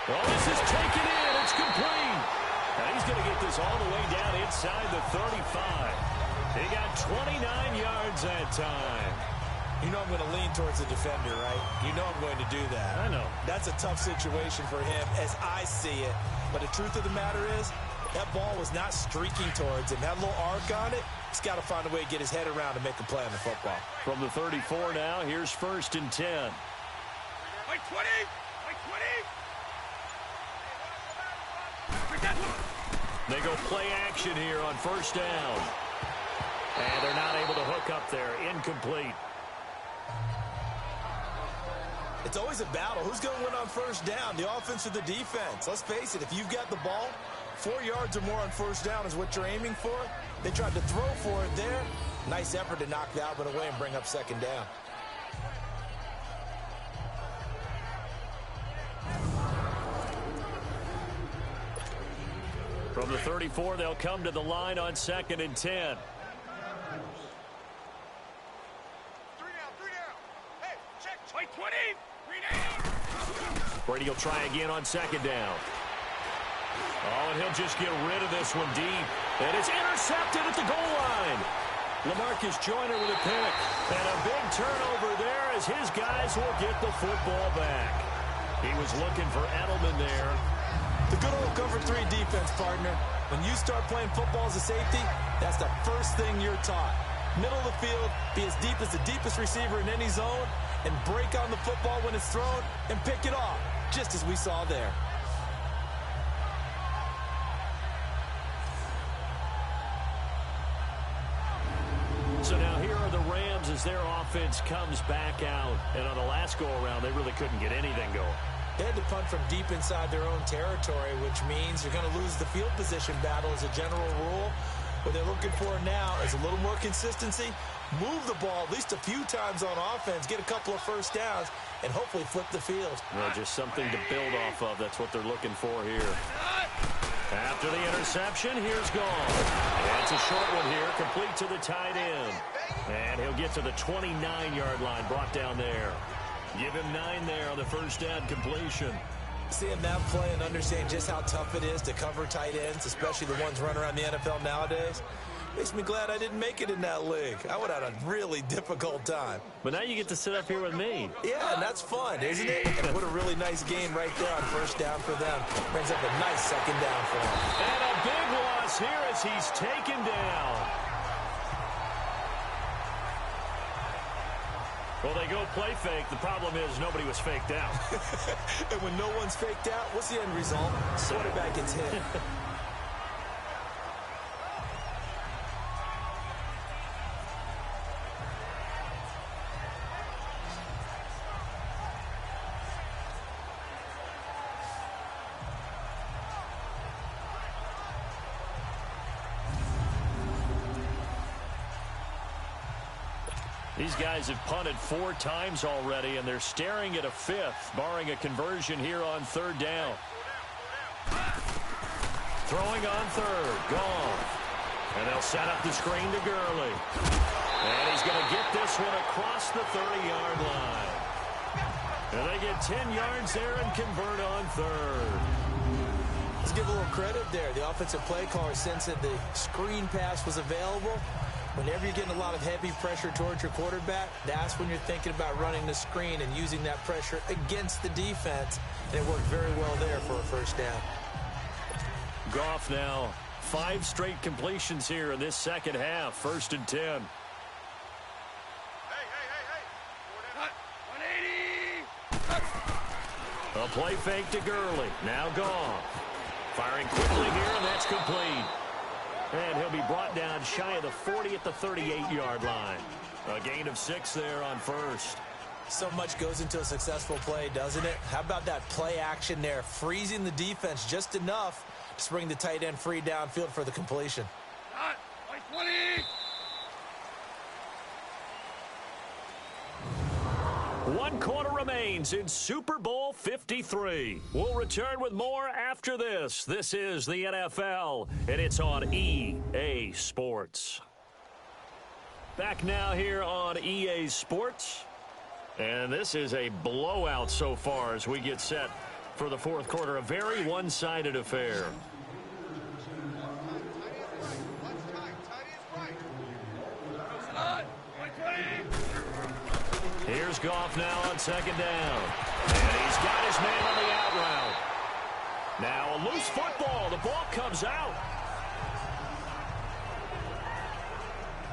Oh, this is taken in. It's complete. And he's going to get this all the way down inside the 35. He got 29 yards that time. You know I'm going to lean towards the defender, right? You know I'm going to do that. I know. That's a tough situation for him as I see it. But the truth of the matter is, that ball was not streaking towards him. That little arc on it, he's got to find a way to get his head around and make a play on the football. From the 34 now, here's 1st and 10. Like 20! Like 20! They go play action here on 1st down. And they're not able to hook up there. Incomplete. It's always a battle. Who's going to win on 1st down, the offense or the defense? Let's face it, if you've got the ball, 4 yards or more on 1st down is what you're aiming for. They tried to throw for it there. Nice effort to knock that one away and bring up 2nd down. From the 34, they'll come to the line on 2nd and 10. Brady will try again on 2nd down. Oh, and he'll just get rid of this one deep. And it's intercepted at the goal line. LaMarcus Joyner with a pick. And a big turnover there as his guys will get the football back. He was looking for Edelman there. The good old cover 3 defense, partner. When you start playing football as a safety, that's the first thing you're taught. Middle of the field, be as deep as the deepest receiver in any zone, and break on the football when it's thrown and pick it off, just as we saw there. So now here are the Rams as their offense comes back out. And on the last go-around, they really couldn't get anything going. They had to punt from deep inside their own territory, which means you're going to lose the field position battle as a general rule. What they're looking for now is a little more consistency, move the ball at least a few times on offense, get a couple of 1st downs, and hopefully flip the field. Well, just something to build off of. That's what they're looking for here. After the interception, here's gone. That's a short one here, complete to the tight end. And he'll get to the 29-yard line, brought down there. Give him 9 there on the 1st down completion. Seeing that play and understanding just how tough it is to cover tight ends, especially the ones running around the NFL nowadays, makes me glad I didn't make it in that league. I would have had a really difficult time. But now you get to sit up here with me. Yeah, and that's fun, isn't it? And what a really nice game right there on 1st down for them. Brings up a nice 2nd down for them. And a big loss here as he's taken down. Well, they go play fake. The problem is nobody was faked out. And when no one's faked out, what's the end result? Quarterback gets hit. These guys have punted 4 times already, and they're staring at a 5th, barring a conversion here on 3rd down. Throwing on 3rd, Goff. And they'll set up the screen to Gurley. And he's going to get this one across the 30-yard line. And they get 10 yards there and convert on 3rd. Let's give a little credit there. The offensive play caller sensed that the screen pass was available. Whenever you're getting a lot of heavy pressure towards your quarterback, that's when you're thinking about running the screen and using that pressure against the defense. And it worked very well there for a first down. Goff now 5 straight completions here in this second half. 1st and 10. Hey. 180. A play fake to Gurley. Now Goff. Firing quickly here, and that's complete. And he'll be brought down shy of the 40 at the 38-yard line. A gain of 6 there on 1st. So much goes into a successful play, doesn't it? How about that play action there, freezing the defense just enough to bring the tight end free downfield for the completion. Hot. 20. 1 quarter remains in Super Bowl 53. We'll return with more after this. This is the NFL, and it's on EA Sports. Back now here on EA Sports. And this is a blowout so far as we get set for the 4th quarter. A very one-sided affair. Here's Goff now on 2nd down. And he's got his man on the out route. Now a loose football. The ball comes out.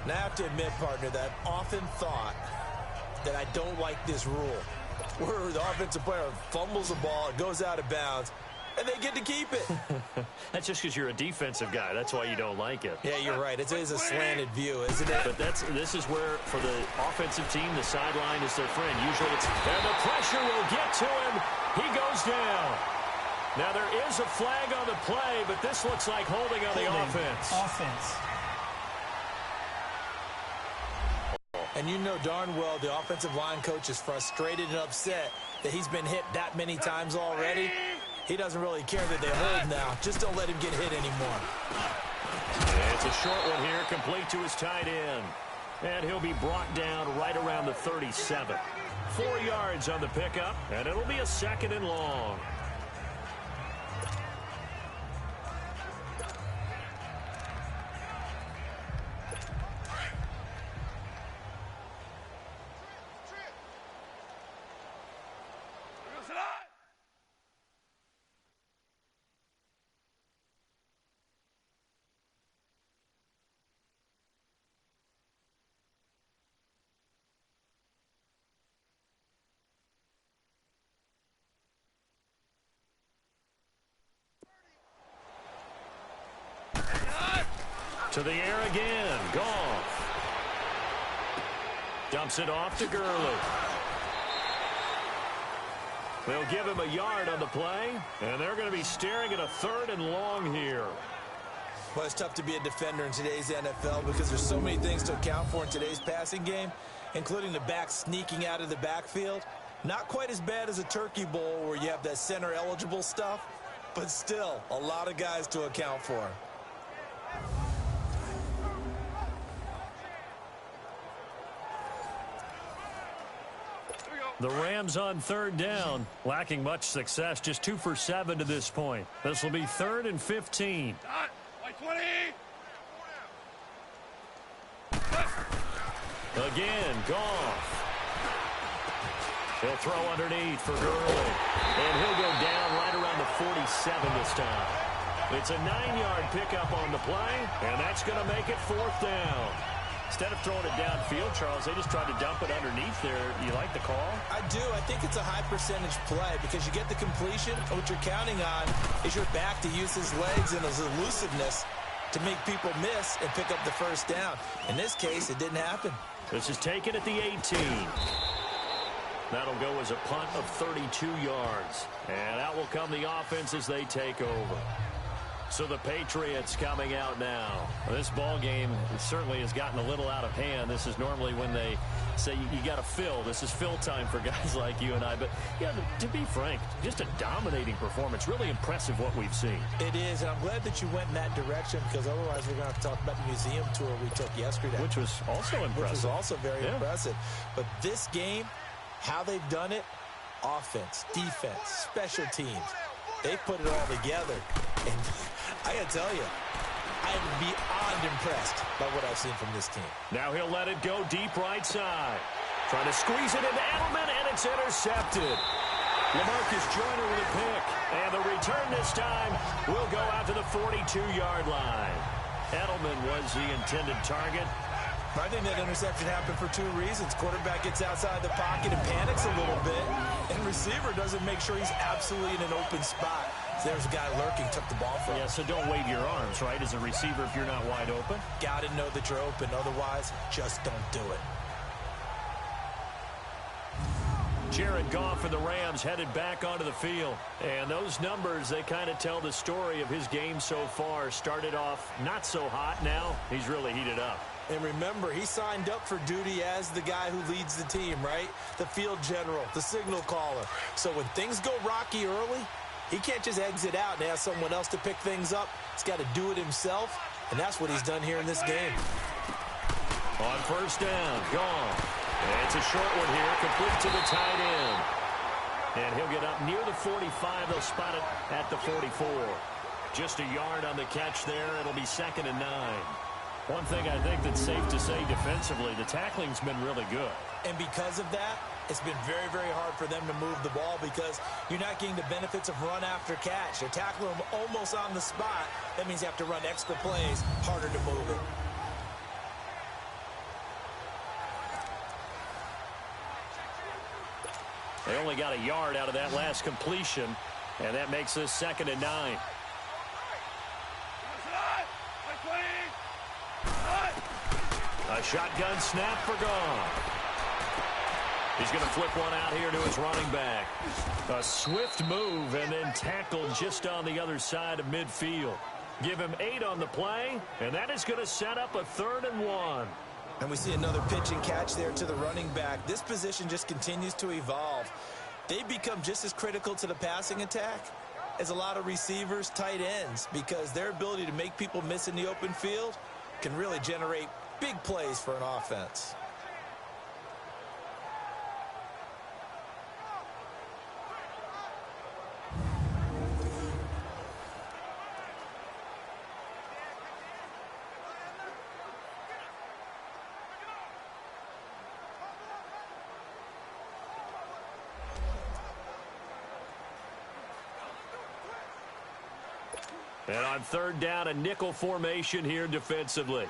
Now I have to admit, partner, that I've often thought that I don't like this rule, where the offensive player fumbles the ball, it goes out of bounds, and they get to keep it. That's just because you're a defensive guy. That's why you don't like it. Yeah, you're right. It is a slanted view, isn't it? But this is where, for the offensive team, the sideline is their friend. Usually it's, and the pressure will get to him. He goes down. Now there is a flag on the play, but this looks like holding on the offense. And you know darn well the offensive line coach is frustrated and upset that he's been hit that many times already. He doesn't really care that they hold now. Just don't let him get hit anymore. It's a short one here, complete to his tight end. And he'll be brought down right around the 37. 4 yards on the pickup, and it'll be a 2nd and long. To the air again. Goff. Dumps it off to Gurley. They'll give him a yard on the play, and they're going to be staring at a 3rd and long here. Well, it's tough to be a defender in today's NFL because there's so many things to account for in today's passing game, including the back sneaking out of the backfield. Not quite as bad as a Turkey Bowl where you have that center-eligible stuff, but still a lot of guys to account for. The Rams on 3rd down, lacking much success, just 2 for 7 to this point. This will be 3rd and 15. 20. Again, Goff. He'll throw underneath for Gurley. And he'll go down right around the 47 this time. It's a 9-yard pickup on the play, and that's going to make it 4th down. Instead of throwing it downfield, Charles, they just tried to dump it underneath there. You like the call? I do. I think it's a high percentage play because you get the completion, and what you're counting on is your back to use his legs and his elusiveness to make people miss and pick up the first down. In this case, it didn't happen. This is taken at the 18. That'll go as a punt of 32 yards. And out will come the offense as they take over. So the Patriots coming out now. This ball game certainly has gotten a little out of hand. This is normally when they say you got to fill. This is fill time for guys like you and I. But, yeah, to be frank, just a dominating performance. Really impressive what we've seen. It is, and I'm glad that you went in that direction because otherwise we're going to have to talk about the museum tour we took yesterday. Which was also impressive. Which was also very impressive. But this game, how they've done it, offense, defense, special teams, they put it all together. And I got to tell you, I'm beyond impressed by what I've seen from this team. Now he'll let it go deep right side. Trying to squeeze it into Edelman, and it's intercepted. LaMarcus Joyner with a pick. And the return this time will go out to the 42-yard line. Edelman was the intended target. I think that interception happened for two reasons. Quarterback gets outside the pocket and panics a little bit, and receiver doesn't make sure he's absolutely in an open spot. So there's a guy lurking, took the ball from him. Yeah, so don't wave your arms, right, as a receiver if you're not wide open. Got to know that you're open. Otherwise, just don't do it. Jared Goff for the Rams headed back onto the field. And those numbers, they kind of tell the story of his game so far. Started off not so hot. Now he's really heated up. And remember, he signed up for duty as the guy who leads the team, right? The field general, the signal caller. So when things go rocky early, he can't just exit out and ask someone else to pick things up. He's got to do it himself, and that's what he's done here in this game. On first down, gone. And it's a short one here, complete to the tight end. And he'll get up near the 45. They'll spot it at the 44. Just a yard on the catch there. It'll be 2nd and 9. One thing I think that's safe to say defensively, the tackling's been really good. And because of that, it's been very, very hard for them to move the ball because you're not getting the benefits of run after catch. They're tackling them almost on the spot. That means you have to run extra plays, harder to move it. They only got a yard out of that last completion, and that makes this 2nd and 9. A shotgun snap for Goff. He's going to flip one out here to his running back. A swift move and then tackled just on the other side of midfield. Give him 8 on the play, and that is going to set up a 3rd and 1. And we see another pitch and catch there to the running back. This position just continues to evolve. They become just as critical to the passing attack as a lot of receivers, tight ends, because their ability to make people miss in the open field can really generate big plays for an offense. And on 3rd down, a nickel formation here defensively.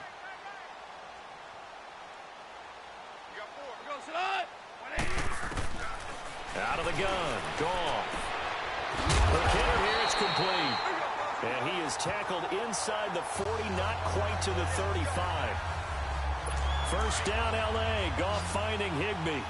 Out of the gun, Goff. The kicker here, it's complete. And he is tackled inside the 40, not quite to the 35. First down, L.A. Goff finding Higbee.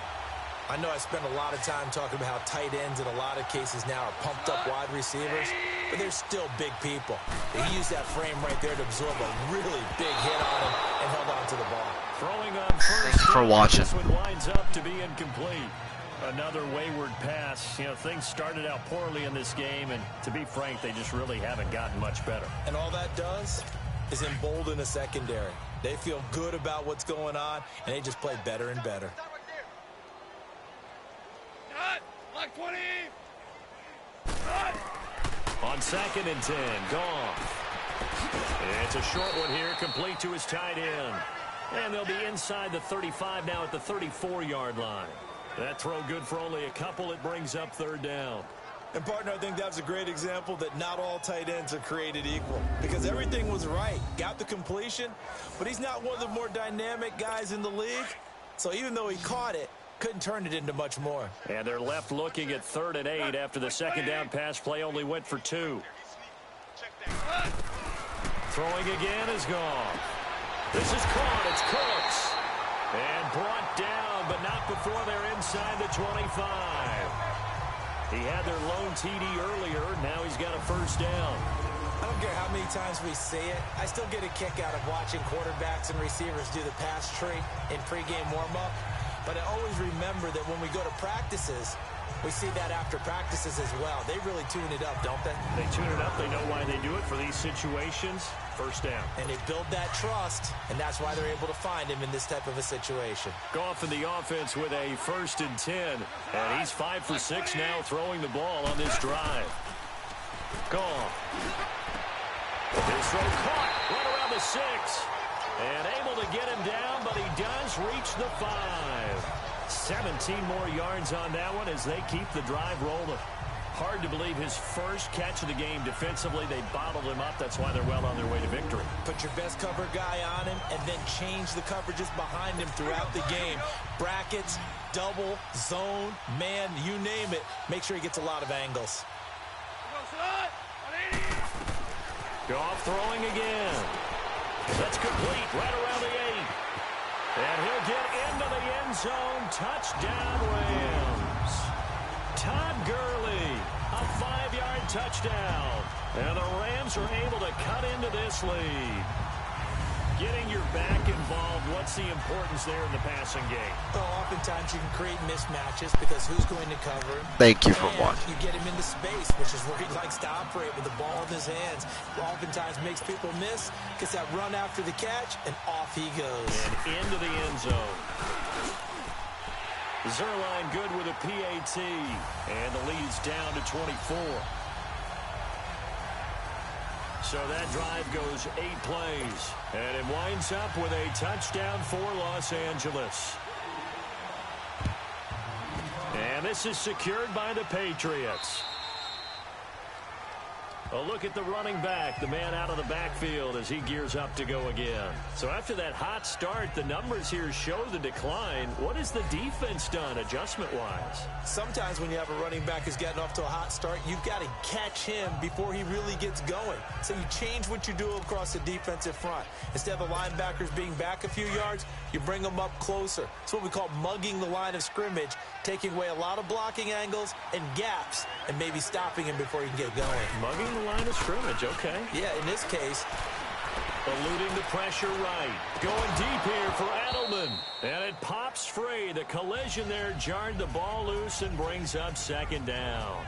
I know I spent a lot of time talking about how tight ends in a lot of cases now are pumped up wide receivers, but they're still big people. He used that frame right there to absorb a really big hit on him and held on to the ball. Throwing on first. Thank you for watching. This one winds up to be incomplete. Another wayward pass. You know, things started out poorly in this game, and to be frank, they just really haven't gotten much better. And all that does is embolden a secondary. They feel good about what's going on, and they just play better and better. Like 20. On 2nd and 10, Goff. It's a short one here, complete to his tight end. And they'll be inside the 35 now at the 34-yard line. That throw good for only a couple. It brings up 3rd down. And, partner, I think that's a great example that not all tight ends are created equal because everything was right. Got the completion, but he's not one of the more dynamic guys in the league. So even though he caught it, couldn't turn it into much more. And they're left looking at 3rd and 8 after the second down pass play only went for 2. Throwing again is gone. This is caught. It's Cooks. And brought down, but not before they're inside the 25. He had their lone TD earlier. Now he's got a first down. I don't care how many times we see it. I still get a kick out of watching quarterbacks and receivers do the pass tree in pregame warm-up. But I always remember that when we go to practices, we see that after practices as well. They really tune it up, don't they? They tune it up. They know why they do it for these situations. First down. And they build that trust, and that's why they're able to find him in this type of a situation. Goff in the offense with a 1st and 10. And he's 5 for 6 now throwing the ball on this drive. Goff. His throw caught right around the 6. And able to get him down, but he does reach the 5. 17 more yards on that one as they keep the drive rolling. Hard to believe his first catch of the game defensively. They bottled him up. That's why they're well on their way to victory. Put your best cover guy on him and then change the coverages behind him throughout the game. Brackets, double, zone, man, you name it. Make sure he gets a lot of angles. Goff throwing again. That's complete right around the 8. And he'll get into the end zone. Touchdown, Rams. Todd Gurley, a 5-yard touchdown. And the Rams are able to cut into this lead. Getting your back involved, what's the importance there in the passing game? Well, oftentimes you can create mismatches because who's going to cover him? Thank you for watching. You get him into space, which is where he likes to operate with the ball in his hands. Oftentimes makes people miss, gets that run after the catch, and off he goes. And into the end zone. Zerline good with a PAT, and the lead's down to 24. So that drive goes 8 plays, and it winds up with a touchdown for Los Angeles. And this is secured by the Patriots. A look at the running back, the man out of the backfield as he gears up to go again. So after that hot start, the numbers here show the decline. What has the defense done adjustment-wise? Sometimes when you have a running back who's getting off to a hot start, you've got to catch him before he really gets going. So you change what you do across the defensive front. Instead of the linebackers being back a few yards, you bring them up closer. It's what we call mugging the line of scrimmage, taking away a lot of blocking angles and gaps, and maybe stopping him before he can get going. Mugging the line of scrimmage, okay. Yeah, in this case. Eluding the pressure right. Going deep here for Edelman. And it pops free. The collision there jarred the ball loose and brings up second down.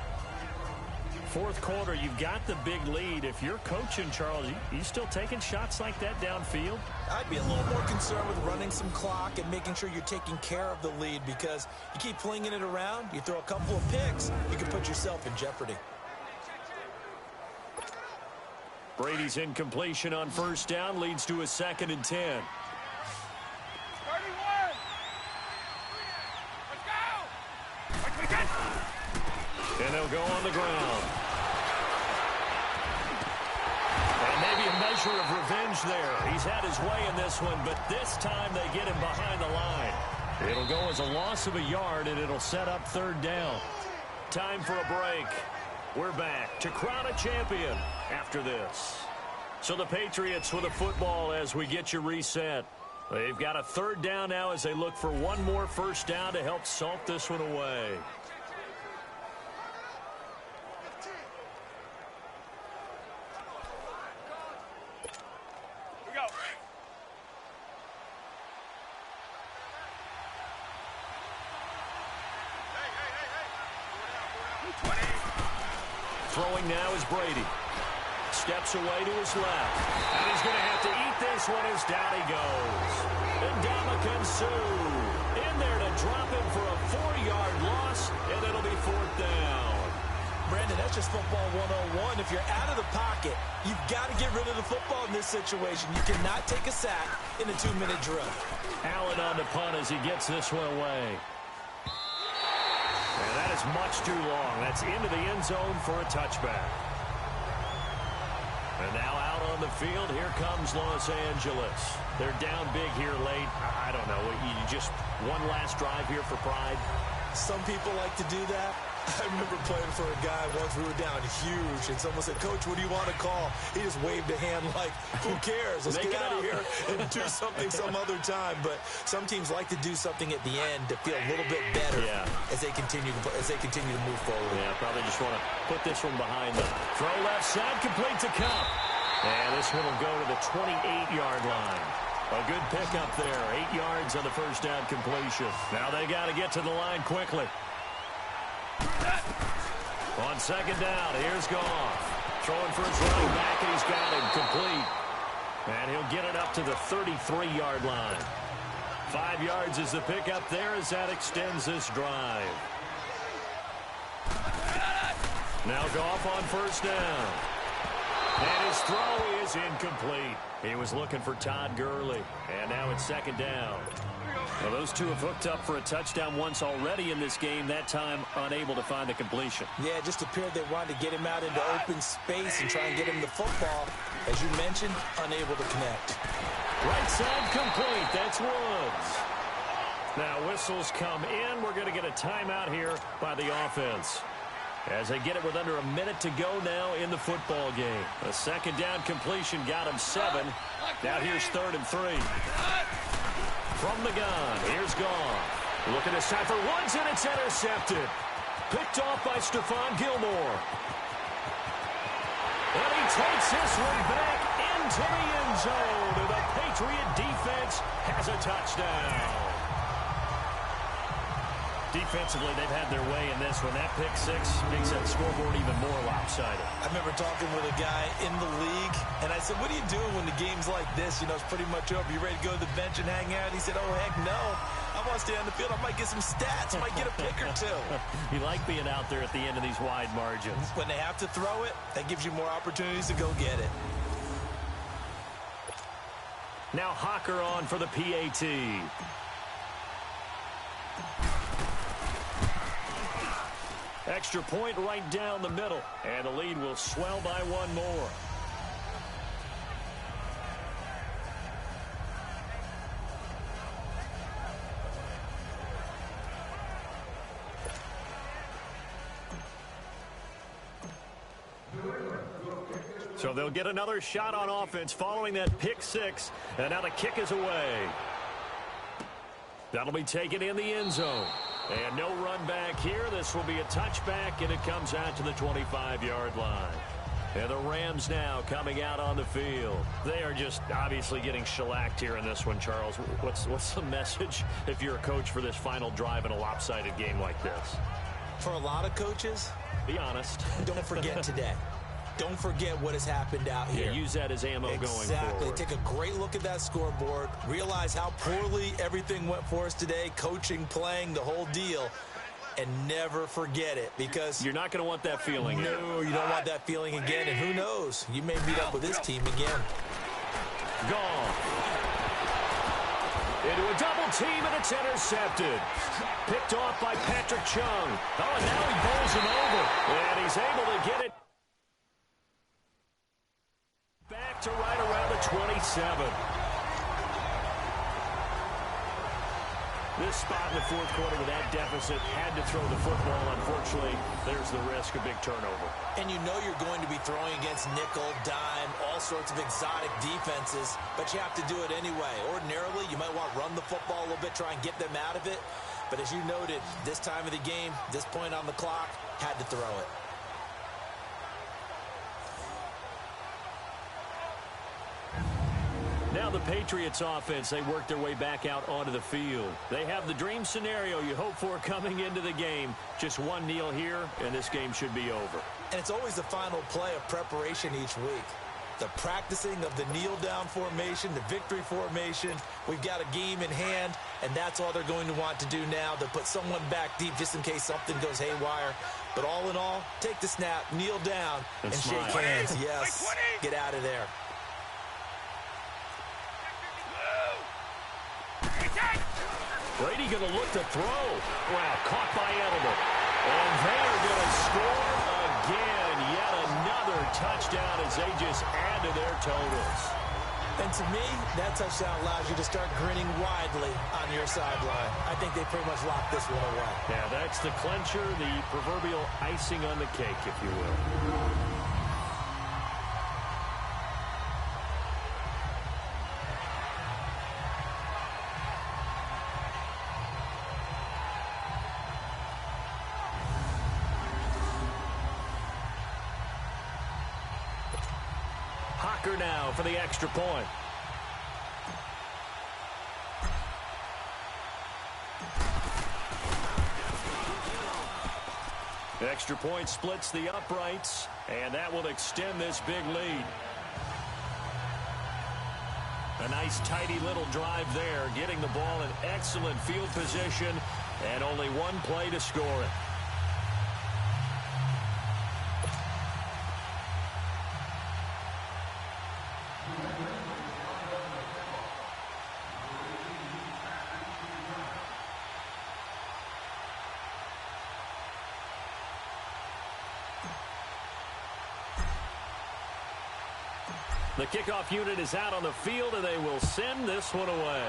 Fourth quarter, you've got the big lead. If you're coaching, Charles, you still taking shots like that downfield? I'd be a little more concerned with running some clock and making sure you're taking care of the lead because you keep flinging it around, you throw a couple of picks, you can put yourself in jeopardy. Brady's incompletion on first down leads to a 2nd and 10. 31. Let's go. And they'll go on the ground. And maybe a measure of revenge there. He's had his way in this one, but this time they get him behind the line. It'll go as a loss of a yard, and it'll set up 3rd down. Time for a break. We're back to crown a champion after this. So the Patriots with a football as we get you reset. They've got a 3rd down now as they look for one more first down to help salt this one away. We go. Throwing now is Brady. Steps away to his left. And he's going to have to eat this one as down he goes. And Ndamukong Suh in there to drop him for a 4-yard loss, and it'll be 4th down. Brandon, that's just football 101. If you're out of the pocket, you've got to get rid of the football in this situation. You cannot take a sack in a 2-minute drill. Allen on the punt as he gets this one away. And that is much too long. That's into the end zone for a touchback. And now out on the field, here comes Los Angeles. They're down big here late. I don't know. You just one last drive here for pride. Some people like to do that. I remember playing for a guy once. We were down huge, and someone said, "Coach, what do you want to call?" He just waved a hand like, "Who cares? Let's get out of here and do something some other time." But some teams like to do something at the end to feel a little bit better as they continue to move forward. Yeah, probably just want to put this one behind them. Throw left side, complete to Cup. And this one will go to the 28-yard line. A good pickup there. 8 yards on the first down completion. Now they got to get to the line quickly. On second down, here's Goff. Throwing for his running back, and he's got him complete. And he'll get it up to the 33-yard line. 5 yards is the pickup there as that extends this drive. Now Goff on first down. And his throw is incomplete. He was looking for Todd Gurley. And now it's second down. Well, those two have hooked up for a touchdown once already in this game, that time unable to find the completion. Yeah, it just appeared they wanted to get him out into open space and try and get him the football. As you mentioned, unable to connect. Right side complete. That's Woods. Now whistles come in. We're going to get a timeout here by the offense. As they get it with under a minute to go now in the football game. A second down completion got him 7. Now here's 3rd and 3. From the gun, here's Goff. Looking this time for Woods, and it's intercepted. Picked off by Stephon Gilmore. And he takes this one back into the end zone. And the Patriot defense has a touchdown. Defensively, they've had their way in this one. That pick six makes that scoreboard even more lopsided. I remember talking with a guy in the league, and I said, "What are you doing when the game's like this? You know, it's pretty much over. You ready to go to the bench and hang out?" He said, "Oh, heck no. I want to stay on the field. I might get some stats. I might get a pick or two." You like being out there at the end of these wide margins. When they have to throw it, that gives you more opportunities to go get it. Now Hawker on for the PAT. Extra point right down the middle. And the lead will swell by one more. So they'll get another shot on offense following that pick six. And now the kick is away. That'll be taken in the end zone. And no run back here. This will be a touchback, and it comes out to the 25-yard line. And the Rams now coming out on the field. They are just obviously getting shellacked here in this one, Charles. What's the message if you're a coach for this final drive in a lopsided game like this? For a lot of coaches, be honest. Don't forget today. Don't forget what has happened out here. Yeah, use that as ammo going forward. Exactly. Take a great look at that scoreboard. Realize how poorly everything went for us today. Coaching, playing, the whole deal. And never forget it, because you're not going to want that feeling again. No, you don't want that feeling again. And who knows? You may meet up with this team again. Gone. Into a double team, and it's intercepted. Picked off by Patrick Chung. Oh, and now he bowls him over. And he's able to get it back to right around the 27. This spot in the fourth quarter with that deficit, had to throw the football. Unfortunately, there's the risk of big turnover. And you know you're going to be throwing against nickel, dime, all sorts of exotic defenses, but you have to do it anyway. Ordinarily, you might want to run the football a little bit, try and get them out of it. But as you noted, this time of the game, this point on the clock, had to throw it. Now the Patriots offense, they work their way back out onto the field. They have the dream scenario you hope for coming into the game. Just one kneel here, and this game should be over. And it's always the final play of preparation each week. The practicing of the kneel-down formation, the victory formation. We've got a game in hand, and that's all they're going to want to do now. They'll put someone back deep just in case something goes haywire. But all in all, take the snap, kneel down, and shake hands. Yes, get out of there. Brady going to look to throw. Wow, caught by Edelman. And they are going to score again. Yet another touchdown as they just add to their totals. And to me, that touchdown allows you to start grinning widely on your sideline. I think they pretty much locked this one away. Yeah, that's the clincher, the proverbial icing on the cake, if you will. Now for the extra point. The extra point splits the uprights, and that will extend this big lead. A nice tidy little drive there, getting the ball in excellent field position, and only one play to score it. The kickoff unit is out on the field, and they will send this one away.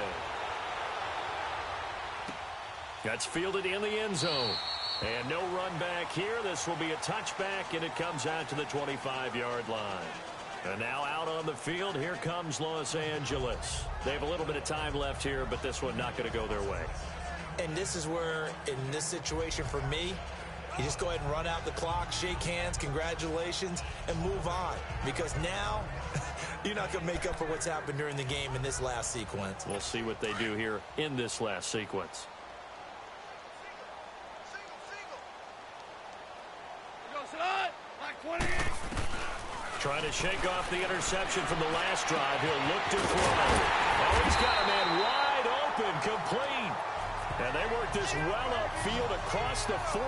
That's fielded in the end zone. And no run back here. This will be a touchback, and it comes out to the 25-yard line. And now out on the field, here comes Los Angeles. They have a little bit of time left here, but this one not going to go their way. And this is where, in this situation for me, you just go ahead and run out the clock, shake hands, congratulations, and move on. Because now, you're not going to make up for what's happened during the game in this last sequence. We'll see what they do here in this last sequence. Trying to shake off the interception from the last drive. He'll look to throw. Oh, he's got a man wide open, complete. And they work this well upfield across the 45.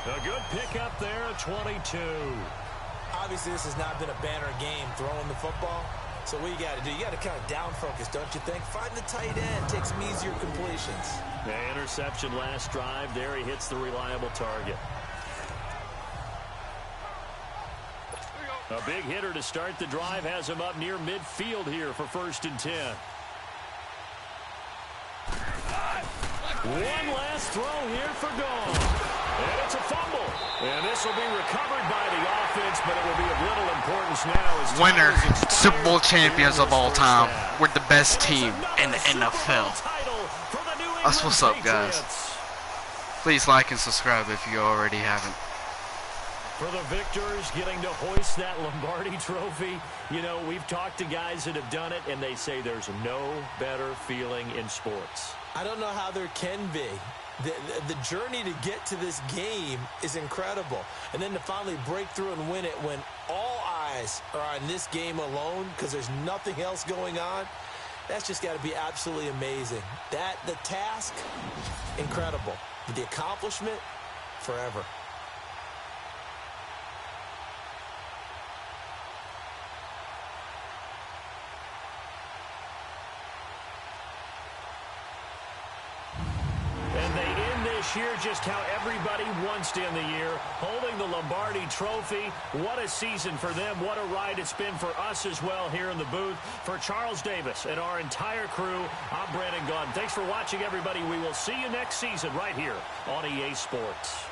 A good pickup there at 22. Obviously, this has not been a banner game throwing the football. So what you got to do, you got to kind of down focus, don't you think? Find the tight end, take some easier completions. The interception last drive. There he hits the reliable target. A big hitter to start the drive has him up near midfield here for 1st and 10. One last throw here for goal. And it's a fumble. And this will be recovered by the offense, but it will be of little importance now. As winner, Super Bowl champions of all time. We're the best team in the NFL. That's what's up, guys. Please like and subscribe if you already haven't. For the victors getting to hoist that Lombardi trophy, you know, we've talked to guys that have done it, and they say there's no better feeling in sports. I don't know how there can be. The journey to get to this game is incredible. And then to finally break through and win it when all eyes are on this game alone because there's nothing else going on, that's just got to be absolutely amazing. The task, incredible. But the accomplishment, forever. Year just how everybody wants to end the year, holding the Lombardi trophy. What a season for them. What a ride it's been for us as well here in the booth. For Charles Davis and our entire crew, I'm Brandon Gaudin. Thanks for watching, everybody. We will see you next season right here on EA Sports.